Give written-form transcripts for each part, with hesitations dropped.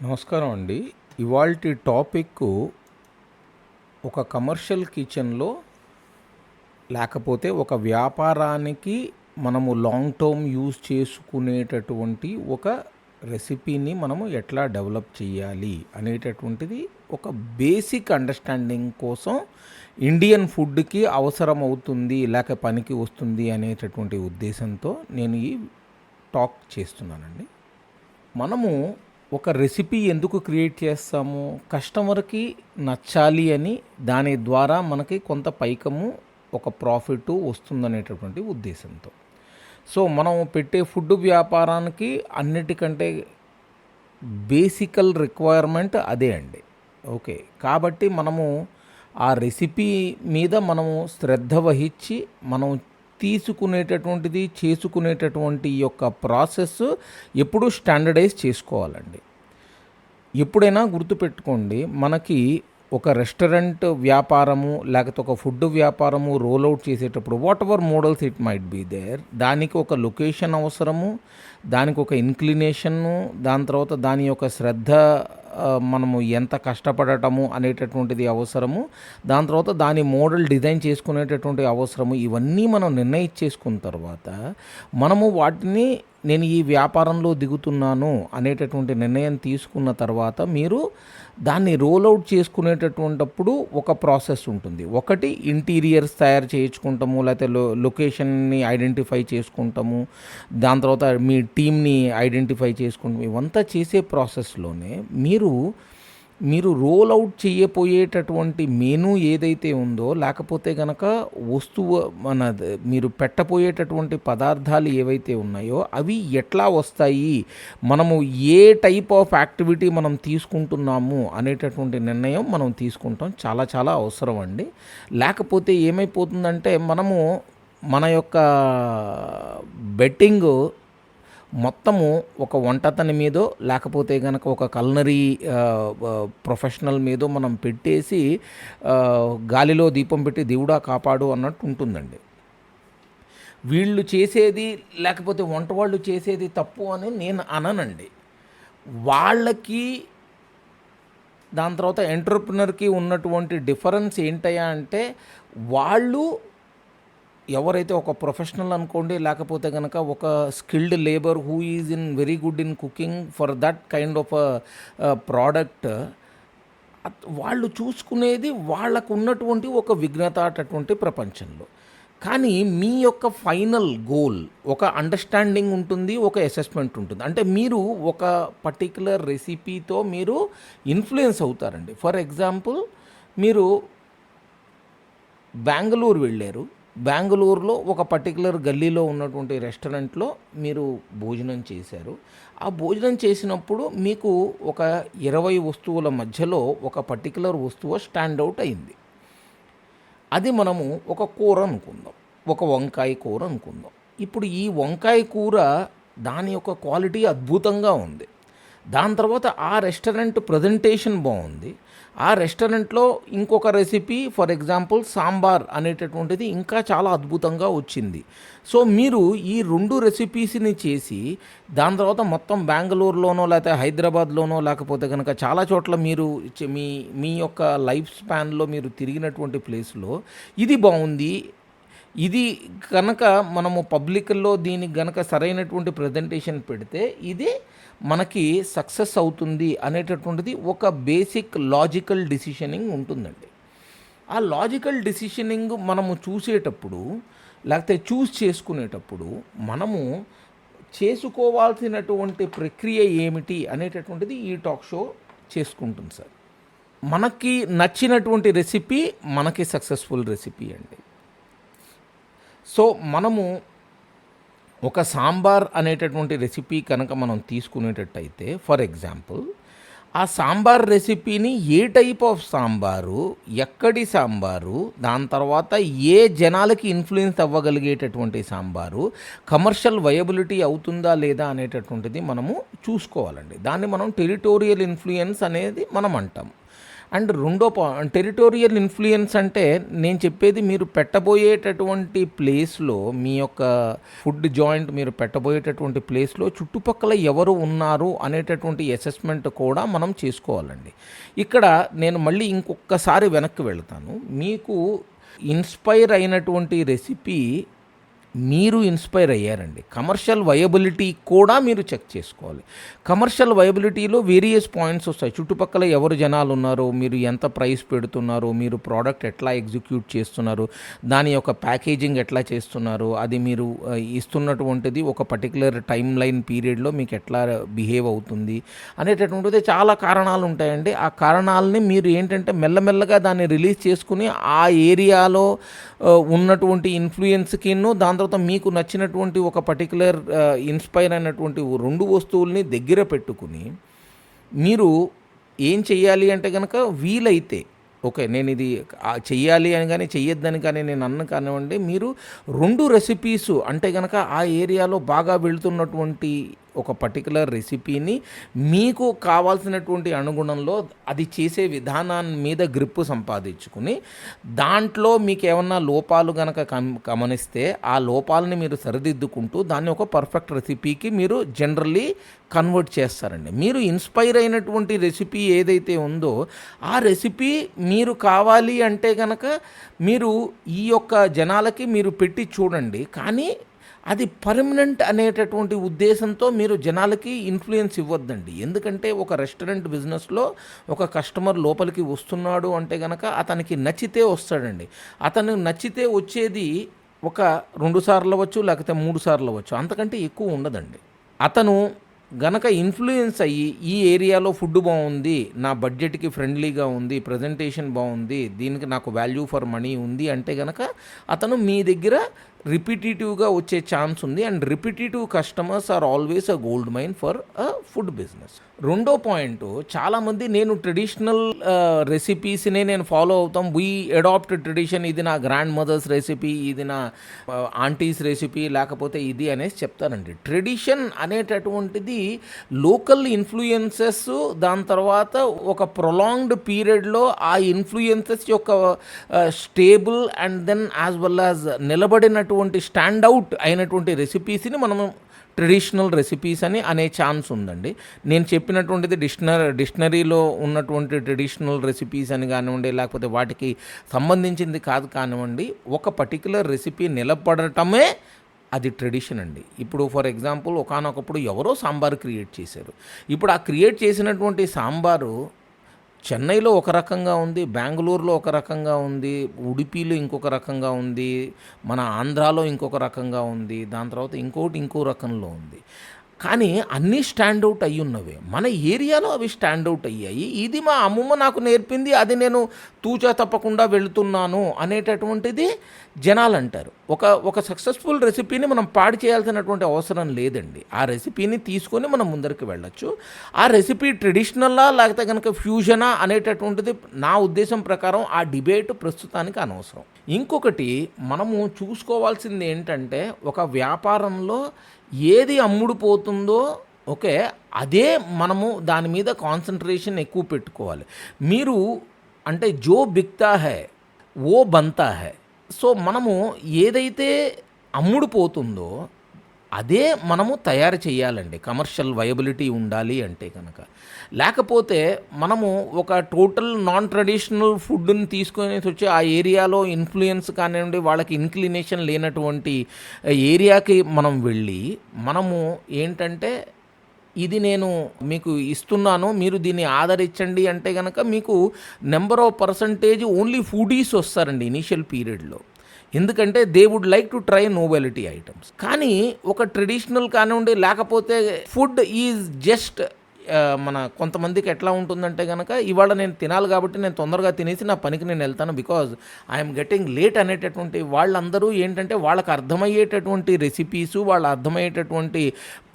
నమస్కారం అండి. ఇవాల్టి టాపిక్ ఒక కమర్షియల్ కిచెన్లో లేకపోతే ఒక వ్యాపారానికి మనము లాంగ్ టర్మ్ యూజ్ చేసుకునేటటువంటి ఒక రెసిపీని మనము ఎట్లా డెవలప్ చేయాలి అనేటటువంటిది ఒక బేసిక్ అండర్స్టాండింగ్ కోసం ఇండియన్ ఫుడ్కి అవసరం అవుతుంది లేక పనికి వస్తుంది అనేటటువంటి ఉద్దేశంతో నేను ఈ టాక్ చేస్తున్నానండి. మనము ఒక రెసిపీ ఎందుకు క్రియేట్ చేస్తాము? కస్టమర్కి నచ్చాలి అని, దాని ద్వారా మనకి కొంత పైకము ఒక ప్రాఫిట్ వస్తుందనేటటువంటి ఉద్దేశంతో. సో మనం పెట్టే ఫుడ్ వ్యాపారానికి అన్నిటికంటే బేసికల్ రిక్వైర్మెంట్ అదే అండి. ఓకే, కాబట్టి మనము ఆ రెసిపీ మీద మనము శ్రద్ధ వహించి మనం తీసుకునేటటువంటిది చేసుకునేటటువంటి యొక్క ప్రాసెస్ ఎప్పుడూ స్టాండర్డైజ్ చేసుకోవాలండి. ఎప్పుడైనా గుర్తుపెట్టుకోండి, మనకి ఒక రెస్టారెంట్ వ్యాపారము లేకపోతే ఒక ఫుడ్ వ్యాపారము రోల్అవుట్ చేసేటప్పుడు whatever models it might be there, దానికి ఒక లొకేషన్ అవసరము, దానికి ఒక ఇన్క్లినేషను, దాని తర్వాత దాని యొక్క శ్రద్ధ, మనము ఎంత కష్టపడటము అనేటటువంటిది అవసరము, దాని తర్వాత దాని మోడల్ డిజైన్ చేసుకునేటటువంటి అవసరము, ఇవన్నీ మనం నిర్ణయించేసుకున్న తర్వాత మనము వాటిని నేను ఈ వ్యాపారంలో దిగుతున్నాను అనేటటువంటి నిర్ణయం తీసుకున్న తర్వాత మీరు దాన్ని రోల్అవుట్ చేసుకునేటటువంటప్పుడు ఒక ప్రాసెస్ ఉంటుంది. ఒకటి ఇంటీరియర్స్ తయారు చేయించుకుంటాము, లేకపోతే లొకేషన్ని ఐడెంటిఫై చేసుకుంటాము, దాని తర్వాత మీ టీమ్ని ఐడెంటిఫై చేసుకుంటాము. ఇవంతా చేసే ప్రాసెస్లోనే మీరు రోల్ అవుట్ చేయబోయేటటువంటి మెనూ ఏదైతే ఉందో, లేకపోతే కనుక వస్తువు మీరు పెట్టబోయేటటువంటి పదార్థాలు ఏవైతే ఉన్నాయో అవి ఎట్లా వస్తాయి, మనము ఏ టైప్ ఆఫ్ యాక్టివిటీ మనం తీసుకుంటున్నాము అనేటటువంటి నిర్ణయం మనం తీసుకుంటాం చాలా చాలా అవసరం అండి. లేకపోతే ఏమైపోతుందంటే మనము మన యొక్క బెట్టింగ్ మొత్తము ఒక వంటతని మీదో లేకపోతే కనుక ఒక కల్నరీ ప్రొఫెషనల్ మీదో మనం పెట్టేసి గాలిలో దీపం పెట్టి దేవుడా కాపాడు అన్నట్టు ఉంటుందండి. వీళ్ళు చేసేది లేకపోతే వంట వాళ్ళు చేసేది తప్పు అని నేను అననండి. వాళ్ళకి దాని తర్వాత ఎంటర్‌ప్రెన్యూర్‌కి ఉన్నటువంటి డిఫరెన్స్ ఏంటయ్యా అంటే, వాళ్ళు ఎవరైతే ఒక ప్రొఫెషనల్ అనుకోండి, లేకపోతే కనుక ఒక skilled labour who is in very good in cooking for that kind of product, వాళ్ళు చూసుకునేది వాళ్ళకు ఉన్నటువంటి ఒక విఘ్నత అటువంటి ప్రపంచంలో. కానీ మీ యొక్క ఫైనల్ గోల్ ఒక అండర్స్టాండింగ్ ఉంటుంది, ఒక అసెస్మెంట్ ఉంటుంది. అంటే మీరు ఒక పర్టిక్యులర్ రెసిపీతో మీరు ఇన్ఫ్లుయెన్స్ అవుతారండి. ఫర్ ఎగ్జాంపుల్, మీరు బెంగళూరు వెళ్ళారు, బెంగళూరులో ఒక పర్టికులర్ గల్లీలో ఉన్నటువంటి రెస్టారెంట్లో మీరు భోజనం చేశారు. ఆ భోజనం చేసినప్పుడు మీకు ఒక 20 వస్తువుల మధ్యలో ఒక పర్టికులర్ వస్తువు స్టాండౌట్ అయింది. అది మనము ఒక కూర అనుకుందాం, ఒక వంకాయ కూర అనుకుందాం. ఇప్పుడు ఈ వంకాయ కూర దాని యొక్క క్వాలిటీ అద్భుతంగా ఉంది. దాని తర్వాత ఆ రెస్టారెంట్ ప్రజెంటేషన్ బాగుంది. ఆ రెస్టారెంట్లో ఇంకొక రెసిపీ, ఫర్ ఎగ్జాంపుల్ సాంబార్ అనేటటువంటిది ఇంకా చాలా అద్భుతంగా వచ్చింది. సో మీరు ఈ 2 రెసిపీస్ని చేసి దాని తర్వాత మొత్తం బెంగళూరులోనో లేకపోతే హైదరాబాద్లోనో లేకపోతే కనుక చాలా చోట్ల మీరు మీ మీ యొక్క లైఫ్ స్పాన్లో మీరు తిరిగినటువంటి ప్లేస్లో ఇది బాగుంది, ఇది కనుక మనము పబ్లిక్లో దీనికి గనక సరైనటువంటి ప్రజెంటేషన్ పెడితే ఇది మనకి సక్సెస్ అవుతుంది అనేటటువంటిది ఒక బేసిక్ లాజికల్ డిసిషనింగ్ ఉంటుందండి. ఆ లాజికల్ డిసిషనింగ్ మనము చూసేటప్పుడు లేకపోతే చూస్ చేసుకునేటప్పుడు మనము చేసుకోవాల్సినటువంటి ప్రక్రియ ఏమిటి అనేటటువంటిది ఈ టాక్ షో చేసుకుంటుంది సార్. మనకి నచ్చినటువంటి రెసిపీ మనకి సక్సెస్ఫుల్ రెసిపీ అండి. సో మనము ఒక సాంబార్ అనేటటువంటి రెసిపీ కనుక మనం తీసుకునేటట్టయితే, ఫర్ ఎగ్జాంపుల్, ఆ సాంబార్ రెసిపీని ఏ టైప్ ఆఫ్ సాంబారు, ఎక్కడి సాంబారు, దాని తర్వాత ఏ జనాలకి ఇన్ఫ్లుయెన్స్ అవ్వగలిగేటటువంటి సాంబారు, కమర్షియల్ వయబిలిటీ అవుతుందా లేదా అనేటటువంటిది మనము చూసుకోవాలండి. దాన్ని మనం టెరిటోరియల్ ఇన్ఫ్లుయెన్స్ అనేది మనం అంటాం. అండ్ రెండో టెరిటోరియల్ ఇన్ఫ్లుయెన్స్ అంటే నేను చెప్పేది మీరు పెట్టబోయేటటువంటి ప్లేస్లో మీ యొక్క ఫుడ్ జాయింట్ మీరు పెట్టబోయేటటువంటి ప్లేస్లో చుట్టుపక్కల ఎవరు ఉన్నారు అనేటటువంటి అసెస్మెంట్ కూడా మనం చేసుకోవాలండి. ఇక్కడ నేను మళ్ళీ ఇంకొకసారి వెనక్కి వెళ్తాను. మీకు ఇన్స్పైర్ అయినటువంటి రెసిపీ మీరు ఇన్స్పైర్ అయ్యారండి. కమర్షియల్ వయబిలిటీ కూడా మీరు చెక్ చేసుకోవాలి. కమర్షియల్ వయబిలిటీలో వేరియస్ పాయింట్స్ వస్తాయి. చుట్టుపక్కల ఎవరు జనాలు ఉన్నారో, మీరు ఎంత ప్రైస్ పెడుతున్నారో, మీరు ప్రోడక్ట్ ఎట్లా ఎగ్జిక్యూట్ చేస్తున్నారు, దాని యొక్క ప్యాకేజింగ్ ఎట్లా చేస్తున్నారు, అది మీరు ఇస్తున్నటువంటిది ఒక పర్టికులర్ టైం లైన్ పీరియడ్లో మీకు ఎట్లా బిహేవ్ అవుతుంది అనేటటువంటిది చాలా కారణాలు ఉంటాయండి. ఆ కారణాలని మీరు ఏంటంటే మెల్లమెల్లగా దాన్ని రిలీజ్ చేసుకుని ఆ ఏరియాలో ఉన్నటువంటి ఇన్ఫ్లుయెన్స్కిను దాని తర్వాత మీకు నచ్చినటువంటి ఒక పర్టికులర్ ఇన్స్పైర్ అయినటువంటి 2 వస్తువుల్ని దగ్గర పెట్టుకుని మీరు ఏం చెయ్యాలి అంటే కనుక వీలైతే ఓకే నేను ఇది చెయ్యాలి అని కానీ చెయ్యొద్దని కానీ నేను అన్న కానివ్వండి, మీరు 2 రెసిపీసు అంటే కనుక ఆ ఏరియాలో బాగా వెళుతున్నటువంటి ఒక పర్టికులర్ రెసిపీని మీకు కావాల్సినటువంటి అనుగుణంలో అది చేసే విధానాన్ని మీద గ్రిప్పు సంపాదించుకుని దాంట్లో మీకు ఏమన్నా లోపాలు కనుక గమనిస్తే ఆ లోపాలని మీరు సరిదిద్దుకుంటూ దాన్ని ఒక పర్ఫెక్ట్ రెసిపీకి మీరు జనరల్లీ కన్వర్ట్ చేస్తారండి. మీరు ఇన్స్పైర్ అయినటువంటి రెసిపీ ఏదైతే ఉందో ఆ రెసిపీ మీరు కావాలి అంటే కనుక మీరు ఈ యొక్క జనాలకి మీరు పెట్టి చూడండి. కానీ అది పర్మనెంట్ అనేటటువంటి ఉద్దేశంతో మీరు జనాలకి ఇన్ఫ్లుయెన్స్ ఇవ్వద్దండి. ఎందుకంటే ఒక రెస్టారెంట్ బిజినెస్లో ఒక కస్టమర్ లోపలికి వస్తున్నాడు అంటే కనుక అతనికి నచ్చితే వస్తాడండి. అతను నచ్చితే వచ్చేది ఒక 2 సార్లు అవ్వచ్చు, లేకపోతే 3 సార్లు అవ్వచ్చు, అంతకంటే ఎక్కువ ఉండదండి. అతను గనక ఇన్ఫ్లుయెన్స్ అయ్యి ఈ ఏరియాలో ఫుడ్ బాగుంది, నా బడ్జెట్కి ఫ్రెండ్లీగా ఉంది, ప్రజెంటేషన్ బాగుంది, దీనికి నాకు వాల్యూ ఫర్ మనీ ఉంది అంటే కనుక అతను మీ దగ్గర రిపిటేటివ్గా వచ్చే ఛాన్స్ ఉంది. And repetitive customers are always a gold mine for a food business. రెండో పాయింట్, చాలామంది నేను ట్రెడిషనల్ రెసిపీస్నే నేను ఫాలో అవుతాం, వీ అడాప్ట్ ట్రెడిషన్, ఇది నా గ్రాండ్ మదర్స్ రెసిపీ, ఇది నా ఆంటీస్ రెసిపీ, లేకపోతే ఇది అనేసి చెప్తారండి. ట్రెడిషన్ అనేటటువంటిది లోకల్ ఇన్ఫ్లుయెన్సెస్, దాని తర్వాత ఒక ప్రొలాంగ్డ్ పీరియడ్లో ఆ ఇన్ఫ్లుయెన్సెస్ యొక్క stable and then as well as నిలబడినటువంటి స్టాండ్అవుట్ అయినటువంటి రెసిపీస్ని మనము ట్రెడిషనల్ రెసిపీస్ అని అనే ఛాన్స్ ఉందండి. నేను చెప్పినటువంటిది డిక్షనరీలో ఉన్నటువంటి ట్రెడిషనల్ రెసిపీస్ అని కానివ్వండి, లేకపోతే వాటికి సంబంధించింది కాదు కానివ్వండి, ఒక పర్టికులర్ రెసిపీ నిలబడటమే అది ట్రెడిషన్ అండి. ఇప్పుడు ఫర్ ఎగ్జాంపుల్ ఒకానొకప్పుడు ఎవరో సాంబార్ క్రియేట్ చేశారు. ఇప్పుడు ఆ క్రియేట్ చేసినటువంటి సాంబారు చెన్నైలో ఒక రకంగా ఉంది, బెంగళూరులో ఒక రకంగా ఉంది, ఉడిపిలో ఇంకొక రకంగా ఉంది, మన ఆంధ్రాలో ఇంకొక రకంగా ఉంది, దాని తర్వాత ఇంకో రకంలో ఉంది. కానీ అన్నీ స్టాండౌట్ అయ్యి ఉన్నవే, మన ఏరియాలో అవి స్టాండౌట్ అయ్యాయి. ఇది మా అమ్మమ్మ నాకు నేర్పింది, అది నేను తూచా తప్పకుండా వెళుతున్నాను అనేటటువంటిది జనాలు అంటారు. ఒక సక్సెస్ఫుల్ రెసిపీని మనం పాడు చేయాల్సినటువంటి అవసరం లేదండి. ఆ రెసిపీని తీసుకొని మనం ముందరికి వెళ్ళచ్చు. ఆ రెసిపీ ట్రెడిషనల్లా లేకపోతే కనుక ఫ్యూజనా అనేటటువంటిది నా ఉద్దేశం ప్రకారం ఆ డిబేట్ ప్రస్తుతానికి అనవసరం. ఇంకొకటి మనము చూసుకోవాల్సింది ఏంటంటే, ఒక వ్యాపారంలో ఏది అమ్ముడుపోతుందో ఓకే అదే మనము దాని మీద కాన్సన్ట్రేషన్ ఎక్కువ పెట్టుకోవాలి. మీరు అంటే జో బిక్తా హై ఓ బంతా హై. సో మనము ఏదైతే అమ్ముడుపోతుందో అదే మనము తయారు చేయాలండి, కమర్షియల్ వయబిలిటీ ఉండాలి అంటే కనుక. లేకపోతే మనము ఒక టోటల్ నాన్ ట్రెడిషనల్ ఫుడ్ని తీసుకొని వచ్చి ఆ ఏరియాలో ఇన్ఫ్లుయెన్స్ కానివ్వండి, వాళ్ళకి ఇన్క్లినేషన్ లేనటువంటి ఏరియాకి మనం వెళ్ళి మనము ఏంటంటే ఇది నేను మీకు ఇస్తున్నాను, మీరు దీన్ని ఆదరించండి అంటే కనుక మీకు number of percentage only foodies వస్తారండి ఇనీషియల్ పీరియడ్లో. ఎందుకంటే they would like to try novelty items. కానీ ఒక ట్రెడిషనల్ కానివ్వండి, లేకపోతే ఫుడ్ ఈజ్ జస్ట్ మన కొంతమందికి ఎట్లా ఉంటుందంటే కనుక ఇవాళ నేను తినాలి కాబట్టి నేను తొందరగా తినేసి నా పనికి నేను వెళ్తాను బికాజ్ ఐఎమ్ గెటింగ్ లేట్ అనేటటువంటి వాళ్ళందరూ ఏంటంటే వాళ్ళకి అర్థమయ్యేటటువంటి రెసిపీసు, వాళ్ళ అర్థమయ్యేటటువంటి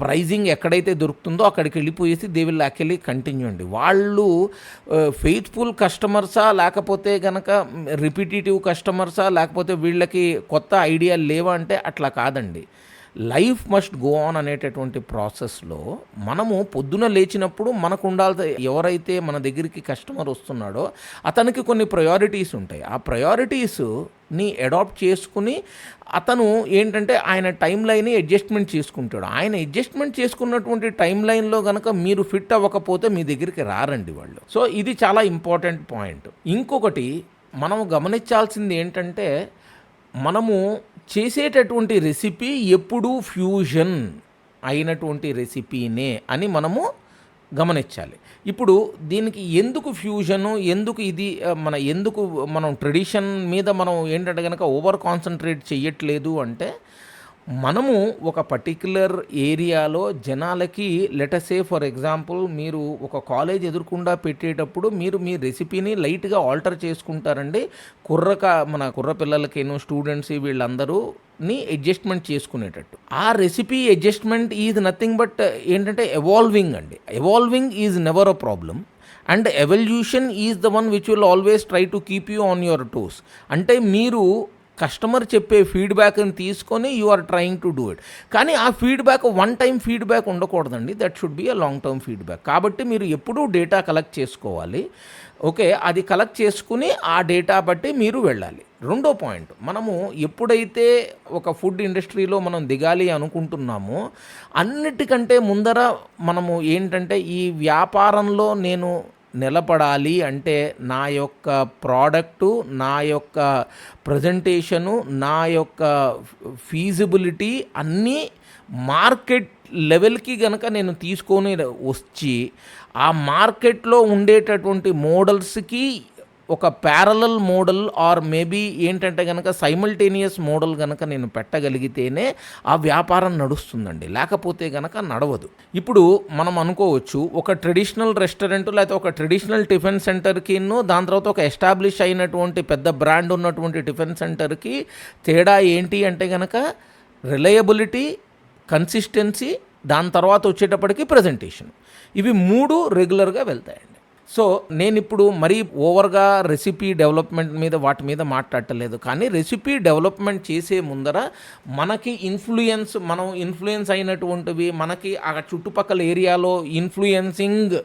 ప్రైజింగ్ ఎక్కడైతే దొరుకుతుందో అక్కడికి వెళ్ళిపోయేసి దే విల్ యాక్చువల్లీ కంటిన్యూ అండి. వాళ్ళు ఫెయిత్ఫుల్ కస్టమర్సా లేకపోతే కనుక రిపిటేటివ్ కస్టమర్సా లేకపోతే వీళ్ళకి కొత్త ఐడియాలు లేవా అంటే అట్లా కాదండి. లైఫ్ మస్ట్ గో ఆన్ అనేటటువంటి ప్రాసెస్లో మనము పొద్దున లేచినప్పుడు మనకు ఉండాల్సి, ఎవరైతే మన దగ్గరికి కస్టమర్ వస్తున్నాడో అతనికి కొన్ని ప్రయారిటీస్ ఉంటాయి. ఆ ప్రయారిటీస్ని అడాప్ట్ చేసుకుని అతను ఏంటంటే ఆయన టైం లైన్ని అడ్జస్ట్మెంట్ చేసుకుంటాడు. ఆయన అడ్జస్ట్మెంట్ చేసుకున్నటువంటి టైం లైన్లో కనుక మీరు ఫిట్ అవ్వకపోతే మీ దగ్గరికి రారండి వాళ్ళు. సో ఇది చాలా ఇంపార్టెంట్ పాయింట్. ఇంకొకటి మనము గమనించాల్సింది ఏంటంటే, మనము చేసేటటువంటి రెసిపీ ఎప్పుడూ ఫ్యూజన్ అయినటువంటి రెసిపీనే అని మనము గమనించాలి. ఇప్పుడు దీనికి ఎందుకు ఫ్యూజను, ఎందుకు ఇది ఎందుకు మనం ట్రెడిషన్ మీద మనం ఏంటంటే కనుక ఓవర్ కాన్సన్ట్రేట్ చెయ్యట్లేదు అంటే, మనము ఒక పర్టిక్యులర్ ఏరియాలో జనాలకి లెటసే ఫర్ ఎగ్జాంపుల్ మీరు ఒక కాలేజ్ ఎదుర్కొండా పెట్టేటప్పుడు మీరు మీ రెసిపీని లైట్గా ఆల్టర్ చేసుకుంటారండి. మన కుర్ర పిల్లలకేను స్టూడెంట్స్ వీళ్ళందరూని అడ్జస్ట్మెంట్ చేసుకునేటట్టు. ఆ recipe adjustment is nothing but ఏంటంటే ఎవాల్వింగ్ అండి. Evolving is never a problem and evolution is the one which will always try to keep you on your toes. అంటే మీరు కస్టమర్ చెప్పే ఫీడ్బ్యాక్ని తీసుకొని you are trying to do it. కానీ ఆ feedback one time feedback ఉండకూడదండి. That should be a long term feedback. కాబట్టి మీరు ఎప్పుడూ డేటా కలెక్ట్ చేసుకోవాలి. ఓకే, అది కలెక్ట్ చేసుకుని ఆ డేటా బట్టి మీరు వెళ్ళాలి. రెండో పాయింట్, మనము ఎప్పుడైతే ఒక ఫుడ్ ఇండస్ట్రీలో మనం దిగాలి అనుకుంటున్నామో అన్నిటికంటే ముందర మనము ఏంటంటే ఈ వ్యాపారంలో నేను నిలబడాలి అంటే నా యొక్క ప్రోడక్టు, నా యొక్క ప్రజెంటేషను, నా యొక్క ఫీజిబిలిటీ అన్నీ మార్కెట్ లెవెల్కి గనక నేను తీసుకొని వచ్చి ఆ మార్కెట్లో ఉండేటటువంటి మోడల్స్కి ఒక ప్యారలల్ మోడల్ ఆర్ మేబీ ఏంటంటే కనుక సైమల్టేనియస్ మోడల్ కనుక నేను పెట్టగలిగితేనే ఆ వ్యాపారం నడుస్తుందండి. లేకపోతే కనుక నడవదు. ఇప్పుడు మనం అనుకోవచ్చు ఒక ట్రెడిషనల్ రెస్టారెంట్ లేకపోతే ఒక ట్రెడిషనల్ టిఫిన్ సెంటర్కి దాని తర్వాత ఒక ఎస్టాబ్లిష్ అయినటువంటి పెద్ద బ్రాండ్ ఉన్నటువంటి టిఫిన్ సెంటర్కి తేడా ఏంటి అంటే కనుక రిలయబిలిటీ, కన్సిస్టెన్సీ, దాని తర్వాత వచ్చేటప్పటికి ప్రజెంటేషన్. ఇవి 3 రెగ్యులర్గా వెళ్తాయండి. సో నేను ఇప్పుడు మరీ ఓవర్గా రెసిపీ డెవలప్మెంట్ మీద వాటి మీద మాట్లాడటలేదు. కానీ రెసిపీ డెవలప్మెంట్ చేసే ముందర మనకి మనం ఇన్ఫ్లుయెన్స్ అయినటువంటివి, మనకి ఆ చుట్టుపక్కల ఏరియాలో ఇన్ఫ్లుయెన్సింగ్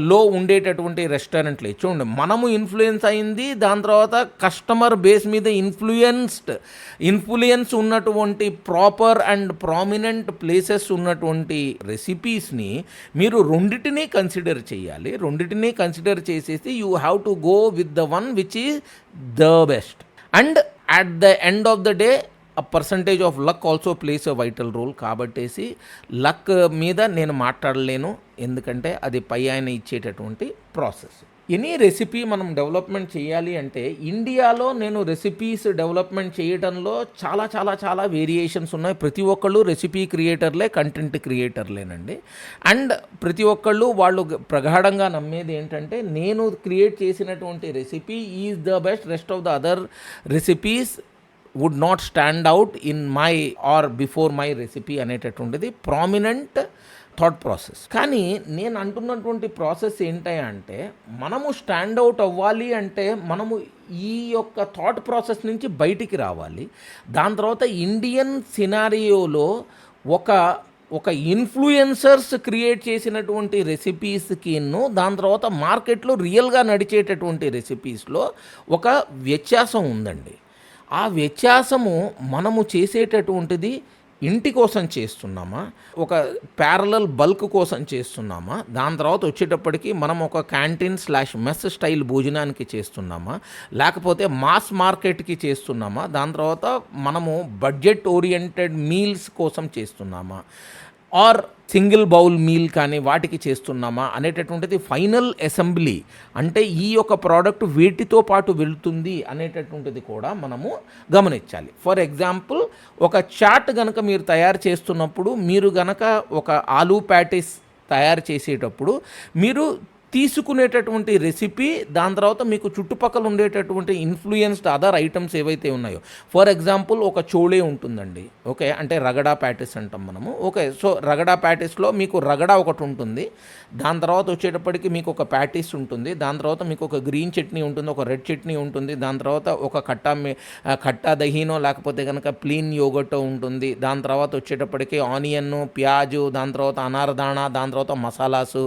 లో ఉండేటటువంటి రెస్టారెంట్లు చూడండి. మనము ఇన్ఫ్లుయెన్స్ అయింది, దాని తర్వాత కస్టమర్ బేస్ మీద ఇన్ఫ్లుయెన్స్ ఉన్నటువంటి ప్రాపర్ అండ్ ప్రామినెంట్ ప్లేసెస్ ఉన్నటువంటి రెసిపీస్ని మీరు రెండింటినీ కన్సిడర్ చేయాలి. రెండింటినీ కన్సిడర్ చేసేసి you have to go with the one which is the best. And at the end of the day a percentage of luck also plays a vital role. కాబట్టేసి luck మీద నేను మాట్లాడలేను, ఎందుకంటే అది పై ఆయన ఇచ్చేటటువంటి ప్రాసెస్. ఎనీ రెసిపీ మనం డెవలప్మెంట్ చేయాలి అంటే ఇండియాలో నేను రెసిపీస్ డెవలప్మెంట్ చేయడంలో చాలా చాలా చాలా వేరియేషన్స్ ఉన్నాయి. ప్రతి ఒక్కళ్ళు రెసిపీ క్రియేటర్లే, కంటెంట్ క్రియేటర్లేనండి. అండ్ ప్రతి ఒక్కళ్ళు వాళ్ళు ప్రగాఢంగా నమ్మేది ఏంటంటే నేను క్రియేట్ చేసినటువంటి recipe is the best, rest of the other recipes would not stand out in my or before my recipe అనేటటువంటిది ప్రామినెంట్ థాట్ ప్రాసెస్. కానీ నేను అంటున్నటువంటి ప్రాసెస్ ఏంటంటే మనము స్టాండ్ అవుట్ అవ్వాలి అంటే మనము ఈ యొక్క థాట్ ప్రాసెస్ నుంచి బయటికి రావాలి. దాని తర్వాత ఇండియన్ సినారియోలో ఒక ఇన్ఫ్లుయెన్సర్స్ క్రియేట్ చేసినటువంటి రెసిపీస్కిను దాని తర్వాత మార్కెట్లో రియల్గా నడిచేటటువంటి రెసిపీస్లో ఒక వ్యత్యాసం ఉందండి. ఆ వ్యత్యాసము మనము చేసేటటువంటిది ఇంటి కోసం చేస్తున్నామా, ఒక ప్యారలల్ బల్క్ కోసం చేస్తున్నామా, దాని తర్వాత వచ్చేటప్పటికి మనం ఒక క్యాంటీన్/మెస్ స్టైల్ భోజనానికి చేస్తున్నామా, లేకపోతే మాస్ మార్కెట్కి చేస్తున్నామా, దాని తర్వాత మనము బడ్జెట్ ఓరియంటెడ్ మీల్స్ కోసం చేస్తున్నామా, ఆర్ సింగిల్ బౌల్ మీల్ కానీ వాటికి చేస్తున్నామా అనేటటువంటిది ఫైనల్ అసెంబ్లీ. అంటే ఈ యొక్క ప్రోడక్ట్ వేటితో పాటు వెళుతుంది అనేటటువంటిది కూడా మనము గమనించాలి. ఫర్ ఎగ్జాంపుల్ ఒక చాట్ కనుక మీరు తయారు చేస్తున్నప్పుడు, మీరు కనుక ఒక ఆలూ ప్యాటీస్ తయారు చేసేటప్పుడు మీరు తీసుకునేటటువంటి రెసిపీ, దాని తర్వాత మీకు చుట్టుపక్కల ఉండేటటువంటి ఇన్ఫ్లుయెన్స్డ్ అదర్ ఐటమ్స్ ఏవైతే ఉన్నాయో. ఫర్ ఎగ్జాంపుల్ ఒక చోళే ఉంటుందండి, ఓకే, అంటే రగడా ప్యాటిస్ అంటాం మనము. ఓకే, సో రగడా ప్యాటిస్లో మీకు రగడా ఒకటి ఉంటుంది, దాని తర్వాత వచ్చేటప్పటికి మీకు ఒక ప్యాటిస్ ఉంటుంది, దాని తర్వాత మీకు ఒక గ్రీన్ చట్నీ ఉంటుంది, ఒక రెడ్ చట్నీ ఉంటుంది, దాని తర్వాత ఒక కట్టా దహీనో లేకపోతే కనుక ప్లీన్ యోగటో ఉంటుంది, దాని తర్వాత వచ్చేటప్పటికి ఆనియన్, ప్యాజు, దాని తర్వాత అనారదాణ, దాని తర్వాత మసాలాసు,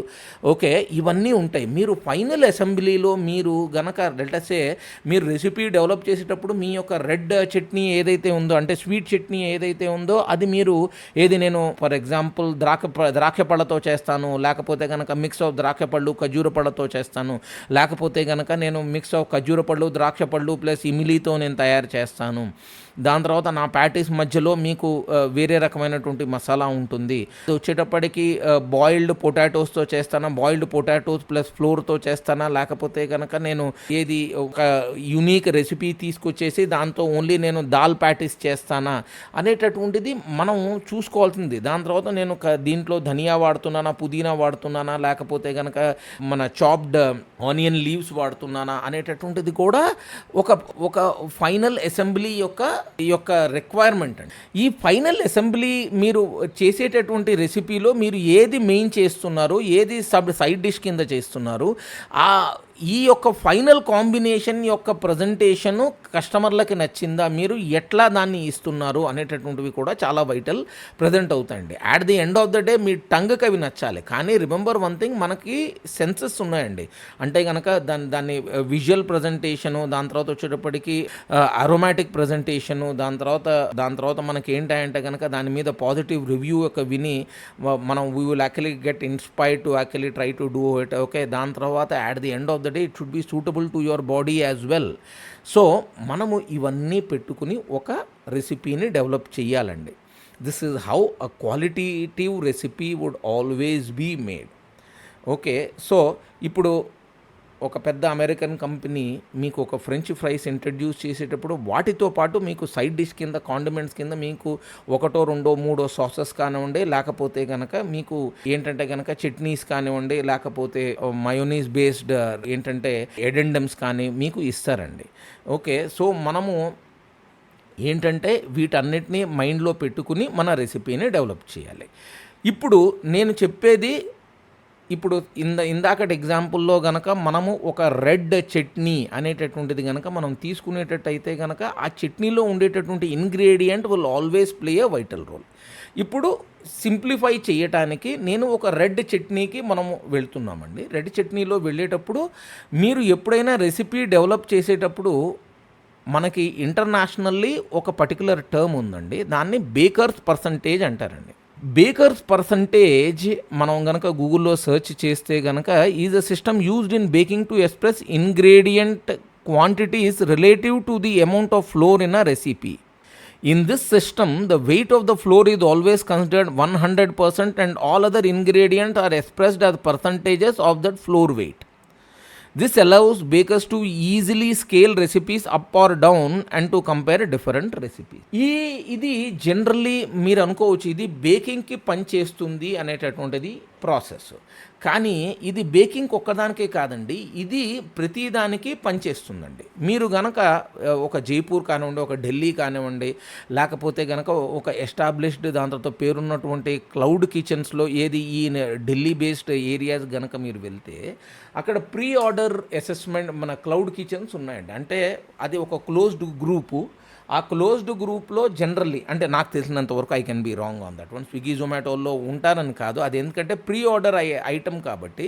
ఓకే, ఇవన్నీ ఉంటాయి. మీరు ఫైనల్ అసెంబ్లీలో మీరు గనక లెటసే మీరు రెసిపీ డెవలప్ చేసేటప్పుడు మీ యొక్క రెడ్ చట్నీ ఏదైతే ఉందో, అంటే స్వీట్ చట్నీ ఏదైతే ఉందో, అది మీరు నేను ఫర్ ఎగ్జాంపుల్ ద్రాక్ష పళ్ళతో చేస్తాను, లేకపోతే కనుక మిక్స్ ఆఫ్ ద్రాక్ష పళ్ళు ఖర్జూర పళ్ళతో చేస్తాను, లేకపోతే కనుక నేను మిక్స్ ఆఫ్ ఖర్జూర పళ్ళు ద్రాక్ష పళ్ళు ప్లస్ ఇమిలీతో నేను తయారు చేస్తాను, దాని తర్వాత నా ప్యాటీస్ మధ్యలో మీకు వేరే రకమైనటువంటి మసాలా ఉంటుంది, వచ్చేటప్పటికి బాయిల్డ్ పొటాటోస్తో చేస్తానా, బాయిల్డ్ పొటాటోస్ ప్లస్ ఫ్లోర్తో చేస్తానా, లేకపోతే కనుక నేను ఒక యూనిక్ రెసిపీ తీసుకొచ్చేసి దాంతో ఓన్లీ నేను దాల్ ప్యాటీస్ చేస్తానా అనేటటువంటిది మనం చూసుకోవాల్సింది. దాని తర్వాత నేను దీంట్లో ధనియా వాడుతున్నానా, పుదీనా వాడుతున్నానా, లేకపోతే కనుక మన చాప్డ్ ఆనియన్ లీవ్స్ వాడుతున్నానా అనేటటువంటిది కూడా ఒక ఫైనల్ అసెంబ్లీ యొక్క రిక్వైర్మెంట్ అండి. ఈ ఫైనల్ అసెంబ్లీ మీరు చేసేటటువంటి రెసిపీలో మీరు ఏది మెయిన్ చేస్తున్నారు, ఏది సైడ్ డిష్ కింద చేస్తున్నారు, ఈ యొక్క ఫైనల్ కాంబినేషన్ యొక్క ప్రజెంటేషను కస్టమర్లకి నచ్చిందా, మీరు ఎట్లా దాన్ని ఇస్తున్నారు అనేటటువంటివి కూడా చాలా వైటల్ ప్రజెంట్ అవుతాయండి. At the end of the day మీ టంగ్కి అవి నచ్చాలి. కానీ రిమెంబర్ వన్ థింగ్, మనకి సెన్సెస్ ఉన్నాయండి. అంటే కనుక దాన్ని విజువల్ ప్రజెంటేషను, దాని తర్వాత వచ్చేటప్పటికి అరోమాటిక్ ప్రజెంటేషను, దాని తర్వాత మనకి ఏంటంటే కనుక దాని మీద పాజిటివ్ రివ్యూ యొక్క విని మనం we will actually get inspired to actually try to do it. Okay, దాని తర్వాత at the end of the day it should be suitable to your body as well. So మనము ఇవన్నీ పెట్టుకుని ఒక రెసిపీని డెవలప్ చేయాలండి. This is how a qualitative recipe would always be made. Okay, so ఇప్పుడు ఒక పెద్ద అమెరికన్ కంపెనీ మీకు ఒక ఫ్రెంచ్ ఫ్రైస్ ఇంట్రడ్యూస్ చేసేటప్పుడు వాటితో పాటు మీకు సైడ్ డిష్ కింద కాండిమెంట్స్ కింద మీకు 1, 2, 3 సాసెస్ కానివ్వండి, లేకపోతే కనుక మీకు ఏంటంటే కనుక చట్నీస్ కానివ్వండి, లేకపోతే మయోనీస్ బేస్డ్ ఏంటంటే ఎడెండమ్స్ కానీ మీకు ఇస్తారండి. ఓకే, సో మనము ఏంటంటే వీటన్నిటిని మైండ్లో పెట్టుకుని మన రెసిపీని డెవలప్ చేయాలి. ఇప్పుడు నేను చెప్పేది, ఇప్పుడు ఇందాకటి ఎగ్జాంపుల్లో గనక మనము ఒక రెడ్ చట్నీ అనేటటువంటిది కనుక మనం తీసుకునేటట్టయితే కనుక ఆ చట్నీలో ఉండేటటువంటి ingredient will always play a vital role. ఇప్పుడు సింప్లిఫై చేయటానికి నేను ఒక రెడ్ చట్నీకి మనము వెళ్తున్నామండి. రెడ్ చట్నీలో వెళ్ళేటప్పుడు మీరు ఎప్పుడైనా రెసిపీ డెవలప్ చేసేటప్పుడు మనకి ఇంటర్నేషనల్లీ ఒక పర్టికులర్ టర్మ్ ఉందండి, దాన్ని బేకర్స్ పర్సంటేజ్ అంటారండి. బేకర్స్ పర్సంటేజ్ మనం కనుక గూగుల్లో సెర్చ్ చేస్తే కనుక is a system used in baking to express ingredient quantities relative to the amount of floor in a recipe. In this system, the weight of the flour is always considered 100% and all other ingredients are expressed as percentages of that flour weight. This allows bakers to easily scale recipes up or down and to compare different recipes. ఇది generally మీరు అనుకోవచ్చు ఇది బేకింగ్కి పనిచేస్తుంది అనేటటువంటిది process. కానీ ఇది baking ఒక్కదానికే కాదండి, ఇది ప్రతిదానికి పనిచేస్తుందండి. మీరు గనక ఒక జైపూర్ కానివ్వండి, ఒక ఢిల్లీ కానివ్వండి, లేకపోతే గనక ఒక ఎస్టాబ్లిష్డ్ దాంతో పేరున్నటువంటి క్లౌడ్ కిచెన్స్లో ఈ ఢిల్లీ బేస్డ్ ఏరియాస్ గనక మీరు వెళ్తే అక్కడ ప్రీ ఆర్డర్ అసెస్మెంట్ మన క్లౌడ్ కిచెన్స్ ఉన్నాయండి. అంటే అది ఒక క్లోజ్డ్ గ్రూపు. ఆ క్లోజ్డ్ గ్రూప్లో జనరల్లీ, అంటే నాకు తెలిసినంత వరకు I can be wrong on that one, Swiggy జొమాటోలో ఉంటారని కాదు, అది ఎందుకంటే ప్రీ ఆర్డర్ అయ్యే ఐటమ్ కాబట్టి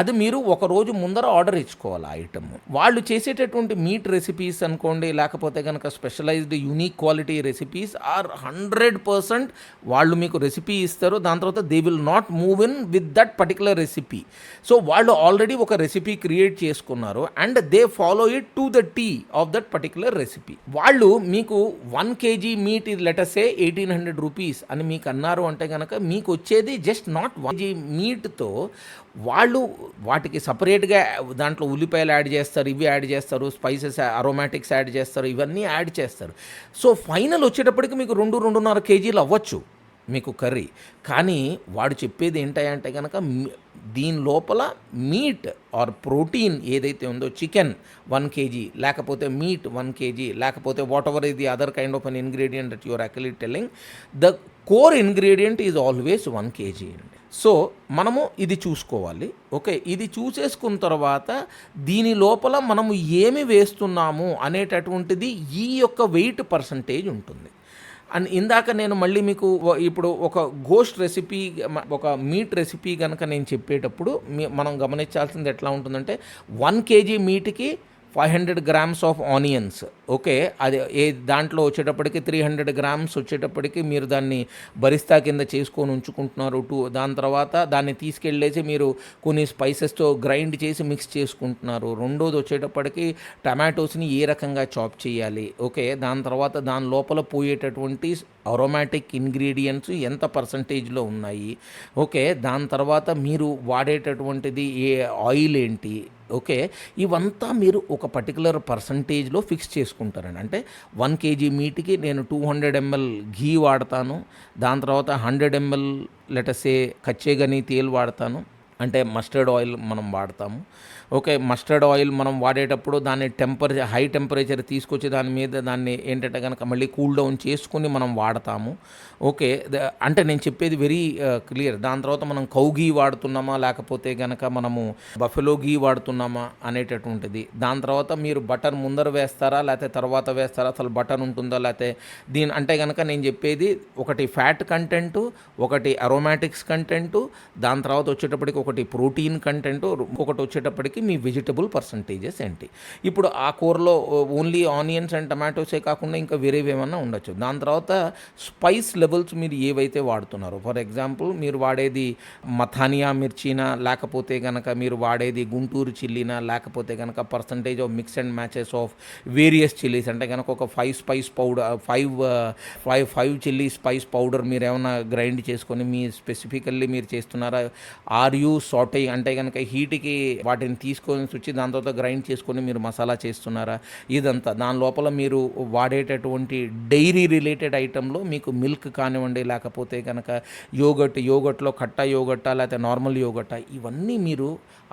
అది మీరు ఒక రోజు ముందర ఆర్డర్ ఇచ్చుకోవాలి. ఆ ఐటమ్ వాళ్ళు చేసేటటువంటి మీట్ రెసిపీస్ అనుకోండి, లేకపోతే కనుక specialized unique quality recipes are 100% వాళ్ళు మీకు రెసిపీ ఇస్తారు. దాని తర్వాత they will not move in with that particular recipe. So వాళ్ళు ఆల్రెడీ ఒక రెసిపీ క్రియేట్ చేసుకున్నారు and they follow it to the T of that particular recipe. వాళ్ళు మీకు 1 kg మీట్ ఇది లెటసే 1800 రూపీస్ అని మీకు అన్నారు అంటే కనుక మీకు వచ్చేది జస్ట్ నాట్ 1 kg మీట్తో వాళ్ళు వాటికి సపరేట్గా దాంట్లో ఉల్లిపాయలు యాడ్ చేస్తారు, ఇవి యాడ్ చేస్తారు, స్పైసెస్ అరోమాటిక్స్ యాడ్ చేస్తారు, ఇవన్నీ యాడ్ చేస్తారు. సో ఫైనల్ వచ్చేటప్పటికి మీకు 2-2.5 kg అవ్వచ్చు. మీకు కర్రీ. కానీ వాడు చెప్పేది ఏంటంటే గనక దీని లోపల మీట్ ఆర్ ప్రోటీన్ ఏదైతే ఉందో చికెన్ 1 కేజీ, లేకపోతే మీట్ 1 కేజీ, లేకపోతే వాట్ ఎవర్ ఇది other kind of an ingredient that your actually telling, the core ingredient is always 1 KG అండి. సో మనము ఇది చూసుకోవాలి. ఓకే, ఇది చూసేసుకున్న తర్వాత దీని లోపల మనము ఏమి వేస్తున్నాము అనేటటువంటిది ఈ యొక్క వెయిట్ పర్సంటేజ్ ఉంటుంది. అండ్ ఇందాక నేను మళ్ళీ మీకు ఇప్పుడు ఒక గోస్ట్ రెసిపీ, ఒక మీట్ రెసిపీ కనుక నేను చెప్పేటప్పుడు మనం గమనించాల్సింది ఎట్లా ఉంటుందంటే 1 కేజీ మీట్కి 500 గ్రామ్స్ ఆఫ్ ఆనియన్స్. ఓకే, అది దాంట్లో వచ్చేటప్పటికి 300 గ్రామ్స్ వచ్చేటప్పటికి మీరు దాన్ని బరిస్తా కింద చేసుకొని ఉంచుకుంటున్నారు. దాని తర్వాత దాన్ని తీసుకెళ్ళేసి మీరు కొన్ని స్పైసెస్తో గ్రైండ్ చేసి మిక్స్ చేసుకుంటున్నారు. రెండోది వచ్చేటప్పటికి టమాటోస్ని ఏ రకంగా చాప్ చేయాలి. ఓకే, దాని తర్వాత దాని లోపల పోయేటటువంటి అరోమాటిక్ ఇంగ్రీడియంట్స్ ఎంత పర్సంటేజ్లో ఉన్నాయి. ఓకే, దాని తర్వాత మీరు వాడేటటువంటిది ఆయిల్ ఏంటి. ఓకే, ఇవంతా మీరు ఒక పర్టికులర్ పర్సంటేజ్లో ఫిక్స్ చేసుకుంటారండి. అంటే 1 కేజీ మీట్కి నేను 200 ml ఘీ వాడతాను, దాని తర్వాత 100 ml లెటసే కచ్చే గని తేల్ వాడతాను, అంటే మస్టర్డ్ ఆయిల్ మనం వాడతాము. ఓకే, మస్టర్డ్ ఆయిల్ మనం వాడేటప్పుడు దాన్ని హై టెంపరేచర్ తీసుకొచ్చి దాని మీద దాన్ని ఏంటంటే కనుక మళ్ళీ కూల్ డౌన్ చేసుకుని మనం వాడతాము. ఓకే, అంటే నేను చెప్పేది వెరీ క్లియర్. దాని తర్వాత మనం కౌ ఘీ వాడుతున్నామా లేకపోతే కనుక మనము బఫెలో ఘీ వాడుతున్నామా అనేటటువంటిది. దాని తర్వాత మీరు బటర్ ముందర వేస్తారా లేకపోతే తర్వాత వేస్తారా, అసలు బటర్ ఉంటుందా లేకపోతే అంటే కనుక నేను చెప్పేది ఒకటి ఫ్యాట్ కంటెంటు, ఒకటి అరోమాటిక్స్ కంటెంటు, దాని తర్వాత వచ్చేటప్పటికి ఒకటి ప్రోటీన్ కంటెంటు, ఇంకొకటి వచ్చేటప్పటికి మీ వెజిటబుల్ పర్సంటేజెస్ ఏంటి. ఇప్పుడు ఆ కూరలో ఓన్లీ ఆనియన్స్ అండ్ టమాటోసే కాకుండా ఇంకా వేరేవి ఏమన్నా ఉండొచ్చు. దాని తర్వాత స్పైస్ లెవెల్స్ మీరు ఏవైతే వాడుతున్నారో, ఫర్ ఎగ్జాంపుల్ మీరు వాడేది మథానియా మిర్చినా, లేకపోతే కనుక మీరు వాడేది గుంటూరు చిల్లీనా, లేకపోతే కనుక percentage of mix and matches of various chillies, అంటే కనుక ఒక 5 spice powder 5 chilli spice powder మీరు ఏమైనా గ్రైండ్ చేసుకొని మీ స్పెసిఫికల్లీ మీరు చేస్తున్నారా. ఆర్ యూ సాటే, అంటే కనుక హీట్కి వాటిని తీసుకొని వచ్చి దాని తర్వాత గ్రైండ్ చేసుకొని మీరు మసాలా చేస్తున్నారా. ఇదంతా దాని లోపల మీరు వాడేటటువంటి డైరీ రిలేటెడ్ ఐటెంలో మీకు మిల్క్ కానివ్వండి, లేకపోతే కనుక యోగట్లో కట్ట యోగట్టా లేకపోతే నార్మల్ యోగట్టా, ఇవన్నీ మీరు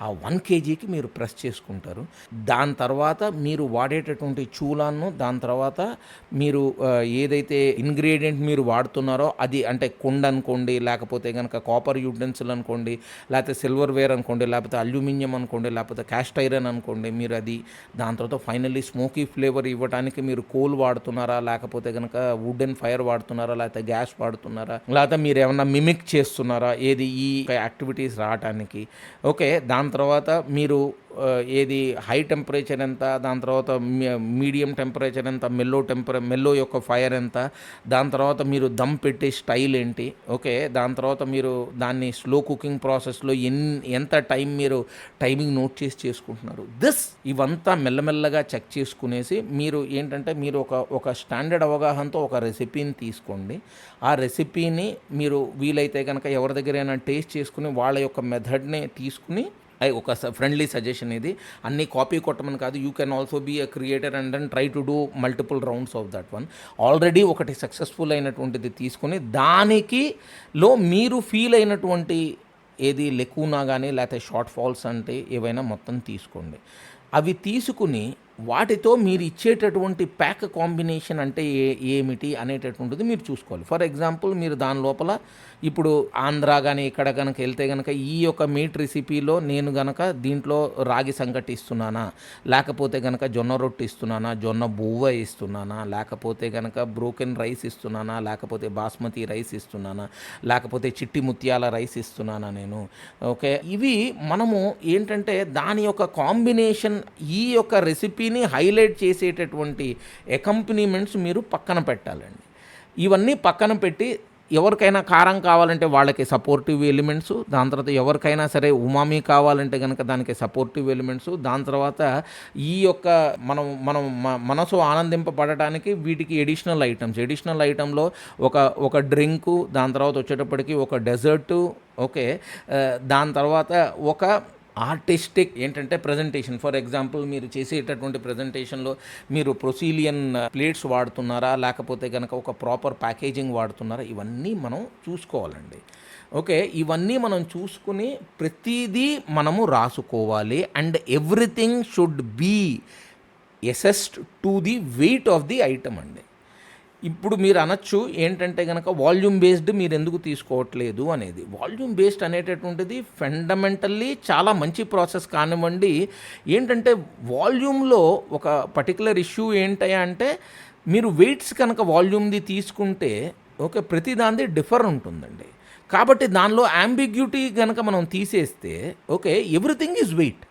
ఆ 1 కేజీకి మీరు ప్రెస్ చేసుకుంటారు. దాని తర్వాత మీరు వాడేటటువంటి చూలాన్ని, దాని తర్వాత మీరు ఏదైతే ఇంగ్రీడియంట్ మీరు వాడుతున్నారో అది, అంటే కుండ అనుకోండి, లేకపోతే కనుక కాపర్ యూటెన్సిల్ అనుకోండి, లేకపోతే సిల్వర్ వేర్ అనుకోండి, లేకపోతే అల్యూమినియం అనుకోండి, లేకపోతే క్యాస్ట్ ఐరన్ అనుకోండి, మీరు అది. దాని తర్వాత ఫైనల్లీ స్మోకీ ఫ్లేవర్ ఇవ్వడానికి మీరు కోల్ వాడుతున్నారా, లేకపోతే కనుక వుడెన్ ఫైర్ వాడుతున్నారా, లేకపోతే గ్యాస్ వాడుతున్నారా, లేకపోతే మీరు ఏమన్నా మిమిక్ చేస్తున్నారా ఏది ఈ యాక్టివిటీస్ రావడానికి. ఓకే, దాని తర్వాత మీరు ఏది హై టెంపరేచర్ ఎంత, దాని తర్వాత మీడియం టెంపరేచర్ ఎంత, మెల్లో యొక్క ఫైర్ ఎంత, దాని తర్వాత మీరు దమ్ పెట్టే స్టైల్ ఏంటి. ఓకే, దాని తర్వాత మీరు దాన్ని స్లో కుకింగ్ ప్రాసెస్లో ఎంత టైం మీరు టైమింగ్ నోట్ చేసుకుంటున్నారు. ఇవంతా మెల్లమెల్లగా చెక్ చేసుకునేసి మీరు ఏంటంటే మీరు ఒక స్టాండర్డ్ అవగాహనతో ఒక రెసిపీని తీసుకోండి. ఆ రెసిపీని మీరు వీలైతే కనుక ఎవరి దగ్గరైనా టేస్ట్ చేసుకుని వాళ్ళ యొక్క మెథడ్ని తీసుకుని, ఒక ఫ్రెండ్లీ సజెషన్ ఇది, అన్నీ కాపీ కొట్టమని కాదు. You can also be a creator and then try to do multiple rounds of that one. Already ఒకటి సక్సెస్ఫుల్ అయినటువంటిది తీసుకుని దానికిలో మీరు ఫీల్ అయినటువంటి ఏది లెకునా కానీ లేకపోతే షార్ట్ ఫాల్స్ అంటే ఏవైనా మొత్తం తీసుకోండి. అవి తీసుకుని వాటితో మీరు ఇచ్చేటటువంటి ప్యాక్ కాంబినేషన్ అంటే ఏమిటి అనేటటువంటిది మీరు చూసుకోవాలి. ఫర్ ఎగ్జాంపుల్ మీరు దాని లోపల ఇప్పుడు ఆంధ్ర కానీ ఇక్కడ కనుక వెళ్తే కనుక ఈ యొక్క మీట్ రెసిపీలో నేను కనుక దీంట్లో రాగి సంగటి ఇస్తున్నానా, లేకపోతే కనుక జొన్న రొట్టె ఇస్తున్నానా, జొన్న బువ్వ ఇస్తున్నానా, లేకపోతే కనుక బ్రోకెన్ రైస్ ఇస్తున్నానా, లేకపోతే బాస్మతి రైస్ ఇస్తున్నానా, లేకపోతే చిట్టి ముత్యాల రైస్ ఇస్తున్నానా నేను. ఓకే, ఇవి మనము ఏంటంటే దాని యొక్క కాంబినేషన్, ఈ యొక్క రెసిపీని హైలైట్ చేసేటటువంటి అకంపెనీమెంట్స్ మీరు పక్కన పెట్టాలండి. ఇవన్నీ పక్కన పెట్టి ఎవరికైనా కారం కావాలంటే వాళ్ళకి సపోర్టివ్ ఎలిమెంట్స్, దాని తర్వాత ఎవరికైనా సరే ఉమామీ కావాలంటే కనుక దానికి సపోర్టివ్ ఎలిమెంట్స్, దాని తర్వాత ఈ యొక్క మనం మనసు ఆనందింపబడటానికి వీటికి ఎడిషనల్ ఐటంలో ఒక డ్రింకు, దాని తర్వాత వచ్చేటప్పటికి ఒక డెజర్టు. ఓకే, దాని తర్వాత ఒక ఆర్టిస్టిక్ ఏంటంటే ప్రజెంటేషన్. ఫర్ ఎగ్జాంపుల్ మీరు చేసేటటువంటి ప్రజెంటేషన్లో మీరు ప్రొసీలియన్ ప్లేట్స్ వాడుతున్నారా, లేకపోతే కనుక ఒక ప్రాపర్ ప్యాకేజింగ్ వాడుతున్నారా, ఇవన్నీ మనం చూసుకోవాలండి. ఓకే, ఇవన్నీ మనం చూసుకుని ప్రతిదీ మనము రాసుకోవాలి. And everything should be assessed to the weight of the item అండి. ఇప్పుడు మీరు అనొచ్చు ఏంటంటే కనుక వాల్యూమ్ బేస్డ్ మీరు ఎందుకు తీసుకోవట్లేదు అనేది. వాల్యూమ్ బేస్డ్ అనేటటువంటిది ఫండమెంటల్లీ చాలా మంచి ప్రాసెస్ కానివ్వండి. ఏంటంటే వాల్యూమ్లో ఒక పర్టికులర్ ఇష్యూ ఏంటయ్యా అంటే మీరు వెయిట్స్ కనుక వాల్యూమ్ది తీసుకుంటే ఓకే ప్రతి దానిది డిఫర్ ఉంటుందండి. కాబట్టి దానిలో అంబిగ్యూటీ కనుక మనం తీసేస్తే okay everything is weight.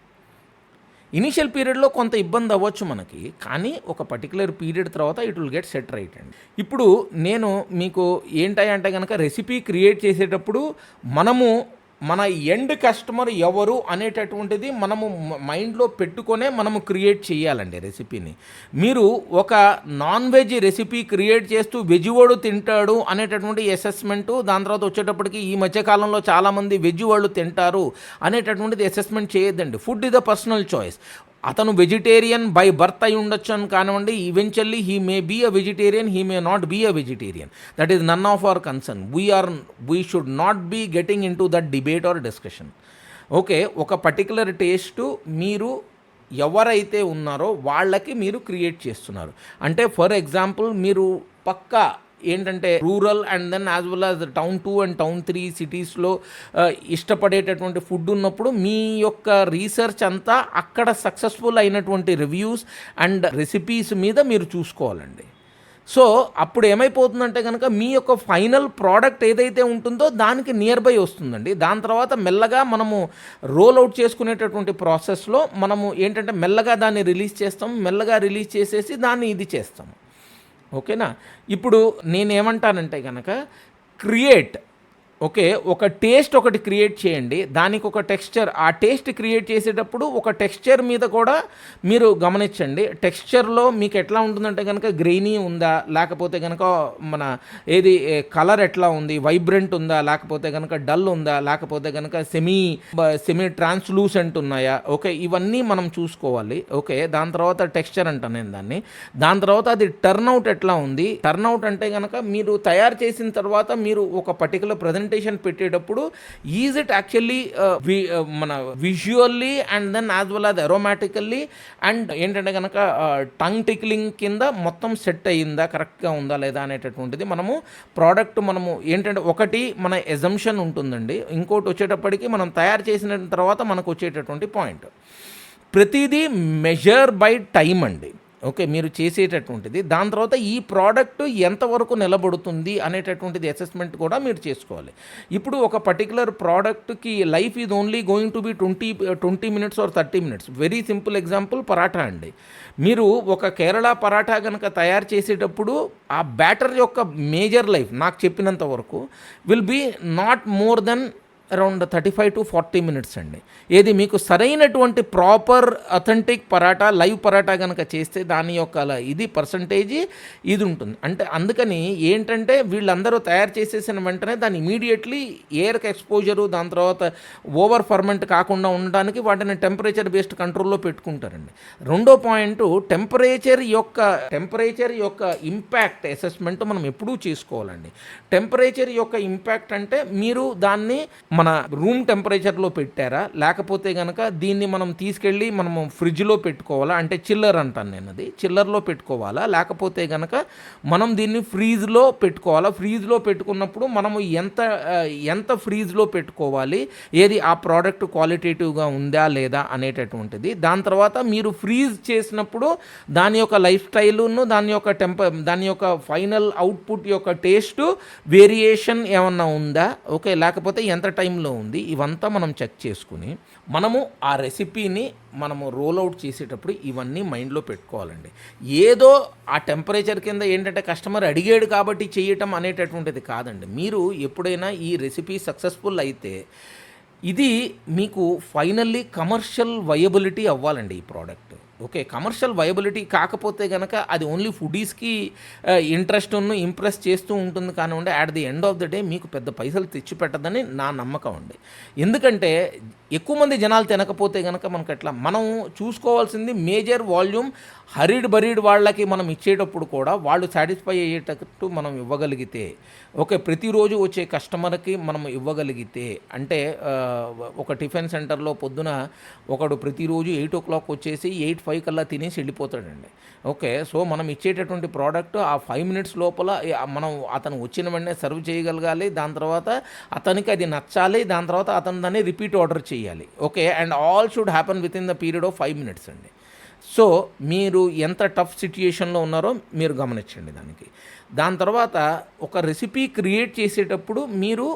Initial పీరియడ్లో కొంత ఇబ్బంది అవ్వచ్చు మనకి, కానీ ఒక పర్టికులర్ పీరియడ్ తర్వాత it will get set right అండి. ఇప్పుడు నేను మీకు ఏంటంటే కనుక రెసిపీ క్రియేట్ చేసేటప్పుడు మనము మన ఎండ్ కస్టమర్ ఎవరు అనేటటువంటిది మనము మైండ్లో పెట్టుకొనే మనము క్రియేట్ చేయాలండి రెసిపీని. మీరు ఒక నాన్ వెజ్ రెసిపీ క్రియేట్ చేస్తూ వెజ్ వాడు తింటాడు అనేటటువంటి అసెస్మెంటు, దాని తర్వాత వచ్చేటప్పటికి ఈ మధ్యకాలంలో చాలామంది వెజ్ వాళ్ళు తింటారు అనేటటువంటిది అసెస్మెంట్ చేయొద్దండి. Food is the personal choice. అతను వెజిటేరియన్ బై బర్త్ అయి ఉండొచ్చు అని కానివ్వండి, eventually he may be a vegetarian, he may not be a vegetarian. That is none of our concern. We should not be getting into that debate or discussion. Okay, ఒక particular taste మీరు ఎవరైతే ఉన్నారో వాళ్ళకి మీరు create చేస్తున్నారు అంటే for example మీరు పక్కా ఏంటంటే rural and then as well as town 2 and town 3 సిటీస్లో ఇష్టపడేటటువంటి ఫుడ్ ఉన్నప్పుడు మీ యొక్క రీసెర్చ్ అంతా అక్కడ సక్సెస్ఫుల్ అయినటువంటి రివ్యూస్ అండ్ రెసిపీస్ మీద మీరు చూసుకోవాలండి. సో అప్పుడు ఏమైపోతుందంటే కనుక మీ యొక్క ఫైనల్ ప్రోడక్ట్ ఏదైతే ఉంటుందో దానికి నియర్ బై వస్తుందండి. దాని తర్వాత మెల్లగా మనము రోల్ అవుట్ చేసుకునేటటువంటి ప్రాసెస్లో మనము ఏంటంటే మెల్లగా దాన్ని రిలీజ్ చేస్తాం, మెల్లగా రిలీజ్ చేసేసి దాన్ని ఇది చేస్తాము. ఓకేనా, ఇప్పుడు నేనేమంటానంటే కనుక క్రియేట్ ఓకే ఒక టేస్ట్ ఒకటి క్రియేట్ చేయండి, దానికి ఒక టెక్స్చర్, ఆ టేస్ట్ క్రియేట్ చేసేటప్పుడు ఒక టెక్స్చర్ మీద కూడా మీరు గమనించండి. టెక్స్చర్లో మీకు ఎట్లా ఉంటుందంటే కనుక గ్రెయినీ ఉందా, లేకపోతే కనుక మన ఏది కలర్ ఎట్లా ఉంది, వైబ్రెంట్ ఉందా, లేకపోతే కనుక డల్ ఉందా, లేకపోతే కనుక సెమీ ట్రాన్స్లూసెంట్ ఉన్నాయా. ఓకే, ఇవన్నీ మనం చూసుకోవాలి. ఓకే, దాని తర్వాత టెక్స్చర్ అంటాను నేను దాన్ని. దాని తర్వాత అది టర్న్అవుట్ ఎట్లా ఉంది. టర్న్అవుట్ అంటే కనుక మీరు తయారు చేసిన తర్వాత మీరు ఒక పర్టికులర్ ప్రజెంటేషన్ పెట్టేటప్పుడు ఈజ్ ఇట్ యాక్చువల్లీ మన visually and then as well as aromatically and ఏంటంటే కనుక టంగ్ టిక్లింగ్ కింద మొత్తం సెట్ అయ్యిందా, కరెక్ట్గా ఉందా లేదా అనేటటువంటిది మనము ప్రోడక్ట్ మనము ఏంటంటే ఒకటి మన ఎజంప్షన్ ఉంటుందండి, ఇంకోటి వచ్చేటప్పటికి మనం తయారు చేసిన తర్వాత మనకు వచ్చేటటువంటి పాయింట్. ప్రతిదీ మెజర్ బై టైం అండి. ఓకే, మీరు చేసేటటువంటిది దాని తర్వాత ఈ ప్రోడక్ట్ ఎంతవరకు నిలబడుతుంది అనేటటువంటిది అసెస్మెంట్ కూడా మీరు చేసుకోవాలి. ఇప్పుడు ఒక పర్టికులర్ ప్రోడక్ట్కి life is only going to be 20 minutes or 30 minutes. Very simple example paratha అండి. మీరు ఒక కేరళ పరాఠా కనుక తయారు చేసేటప్పుడు ఆ బ్యాటర్ యొక్క మేజర్ లైఫ్ నాకు చెప్పినంత వరకు will be not more than around 35 to 40 minutes అండి. ఏది మీకు సరైనటువంటి proper authentic paratha live paratha కనుక చేస్తే దాని యొక్క ఇది పర్సంటేజ్ ఇది ఉంటుంది. అంటే అందుకని ఏంటంటే వీళ్ళందరూ తయారు చేసేసిన వెంటనే దాన్ని ఇమీడియట్లీ ఎయిర్కి ఎక్స్పోజరు, దాని తర్వాత ఓవర్ ఫర్మెంట్ కాకుండా ఉండడానికి వాటిని టెంపరేచర్ బేస్డ్ కంట్రోల్లో పెట్టుకుంటారండి. రెండో పాయింట్ టెంపరేచర్ యొక్క ఇంపాక్ట్ అసెస్మెంట్ మనం ఎప్పుడూ చేసుకోవాలండి. టెంపరేచర్ యొక్క ఇంపాక్ట్ అంటే మీరు దాన్ని మన రూమ్ టెంపరేచర్లో పెట్టారా, లేకపోతే కనుక దీన్ని మనం తీసుకెళ్ళి మనము ఫ్రిడ్జ్లో పెట్టుకోవాలా, అంటే చిల్లర్ అంటాను నేను, అది చిల్లర్లో పెట్టుకోవాలా, లేకపోతే కనుక మనం దీన్ని ఫ్రీజ్లో పెట్టుకోవాలా. ఫ్రీజ్లో పెట్టుకున్నప్పుడు మనము ఎంత ఫ్రీజ్లో పెట్టుకోవాలి, ఏది ఆ ప్రోడక్ట్ క్వాలిటేటివ్గా ఉందా లేదా అనేటటువంటిది. దాని తర్వాత మీరు ఫ్రీజ్ చేసినప్పుడు దాని యొక్క లైఫ్ స్టైలును దాని యొక్క ఫైనల్ అవుట్పుట్ యొక్క టేస్ట్ వేరియేషన్ ఏమన్నా ఉందా, ఓకే, లేకపోతే ఎంత టైంలో ఉంది, ఇవంతా మనం చెక్ చేసుకుని మనము ఆ రెసిపీని మనము రోల్ అవుట్ చేసేటప్పుడు ఇవన్నీ మైండ్లో పెట్టుకోవాలండి. ఏదో ఆ టెంపరేచర్ కింద ఏంటంటే కస్టమర్ అడిగాడు కాబట్టి చేయటం అనేటటువంటిది కాదండి. మీరు ఎప్పుడైనా ఈ రెసిపీ సక్సెస్ఫుల్ అయితే ఇది మీకు ఫైనల్లీ కమర్షియల్ వయబిలిటీ అవ్వాలండి ఈ ప్రోడక్ట్. ఓకే, కమర్షియల్ వయబిలిటీ కాకపోతే కనుక అది ఓన్లీ ఫుడీస్కి ఇంట్రెస్ట్ ఇంప్రెస్ చేస్తూ ఉంటుంది కానివ్వండి, at the end of the day మీకు పెద్ద పైసలు తెచ్చిపెట్టదని నా నమ్మకం అండి. ఎందుకంటే ఎక్కువ మంది జనాలు తినకపోతే కనుక మనకు ఎట్లా? మనం చూసుకోవాల్సింది మేజర్ వాల్యూమ్ బరీడ్ వాళ్ళకి మనం ఇచ్చేటప్పుడు కూడా వాళ్ళు సాటిస్ఫై అయ్యేటట్టు మనం ఇవ్వగలిగితే, ఓకే, ప్రతిరోజు వచ్చే కస్టమర్కి మనం ఇవ్వగలిగితే, అంటే ఒక టిఫిన్ సెంటర్లో పొద్దున ఒకడు ప్రతిరోజు 8 వచ్చేసి 8:05 కల్లా తినేసి వెళ్ళిపోతాడండి. ఓకే, సో మనం ఇచ్చేటటువంటి ప్రోడక్ట్ ఆ 5 మినిట్స్ లోపల మనం అతను వచ్చిన వెంటనే సర్వ్ చేయగలగాలి. దాని తర్వాత అతనికి అది నచ్చాలి. దాని తర్వాత అతను దాన్ని రిపీట్ ఆర్డర్ చేయాలి. Okay, and all should happen with in the period of 5 minutes అండి. సో మీరు ఎంత టఫ్ సిచ్యుయేషన్లో ఉన్నారో మీరు గమనించండి దానికి. దాని తర్వాత ఒక రెసిపీ క్రియేట్ చేసేటప్పుడు మీరు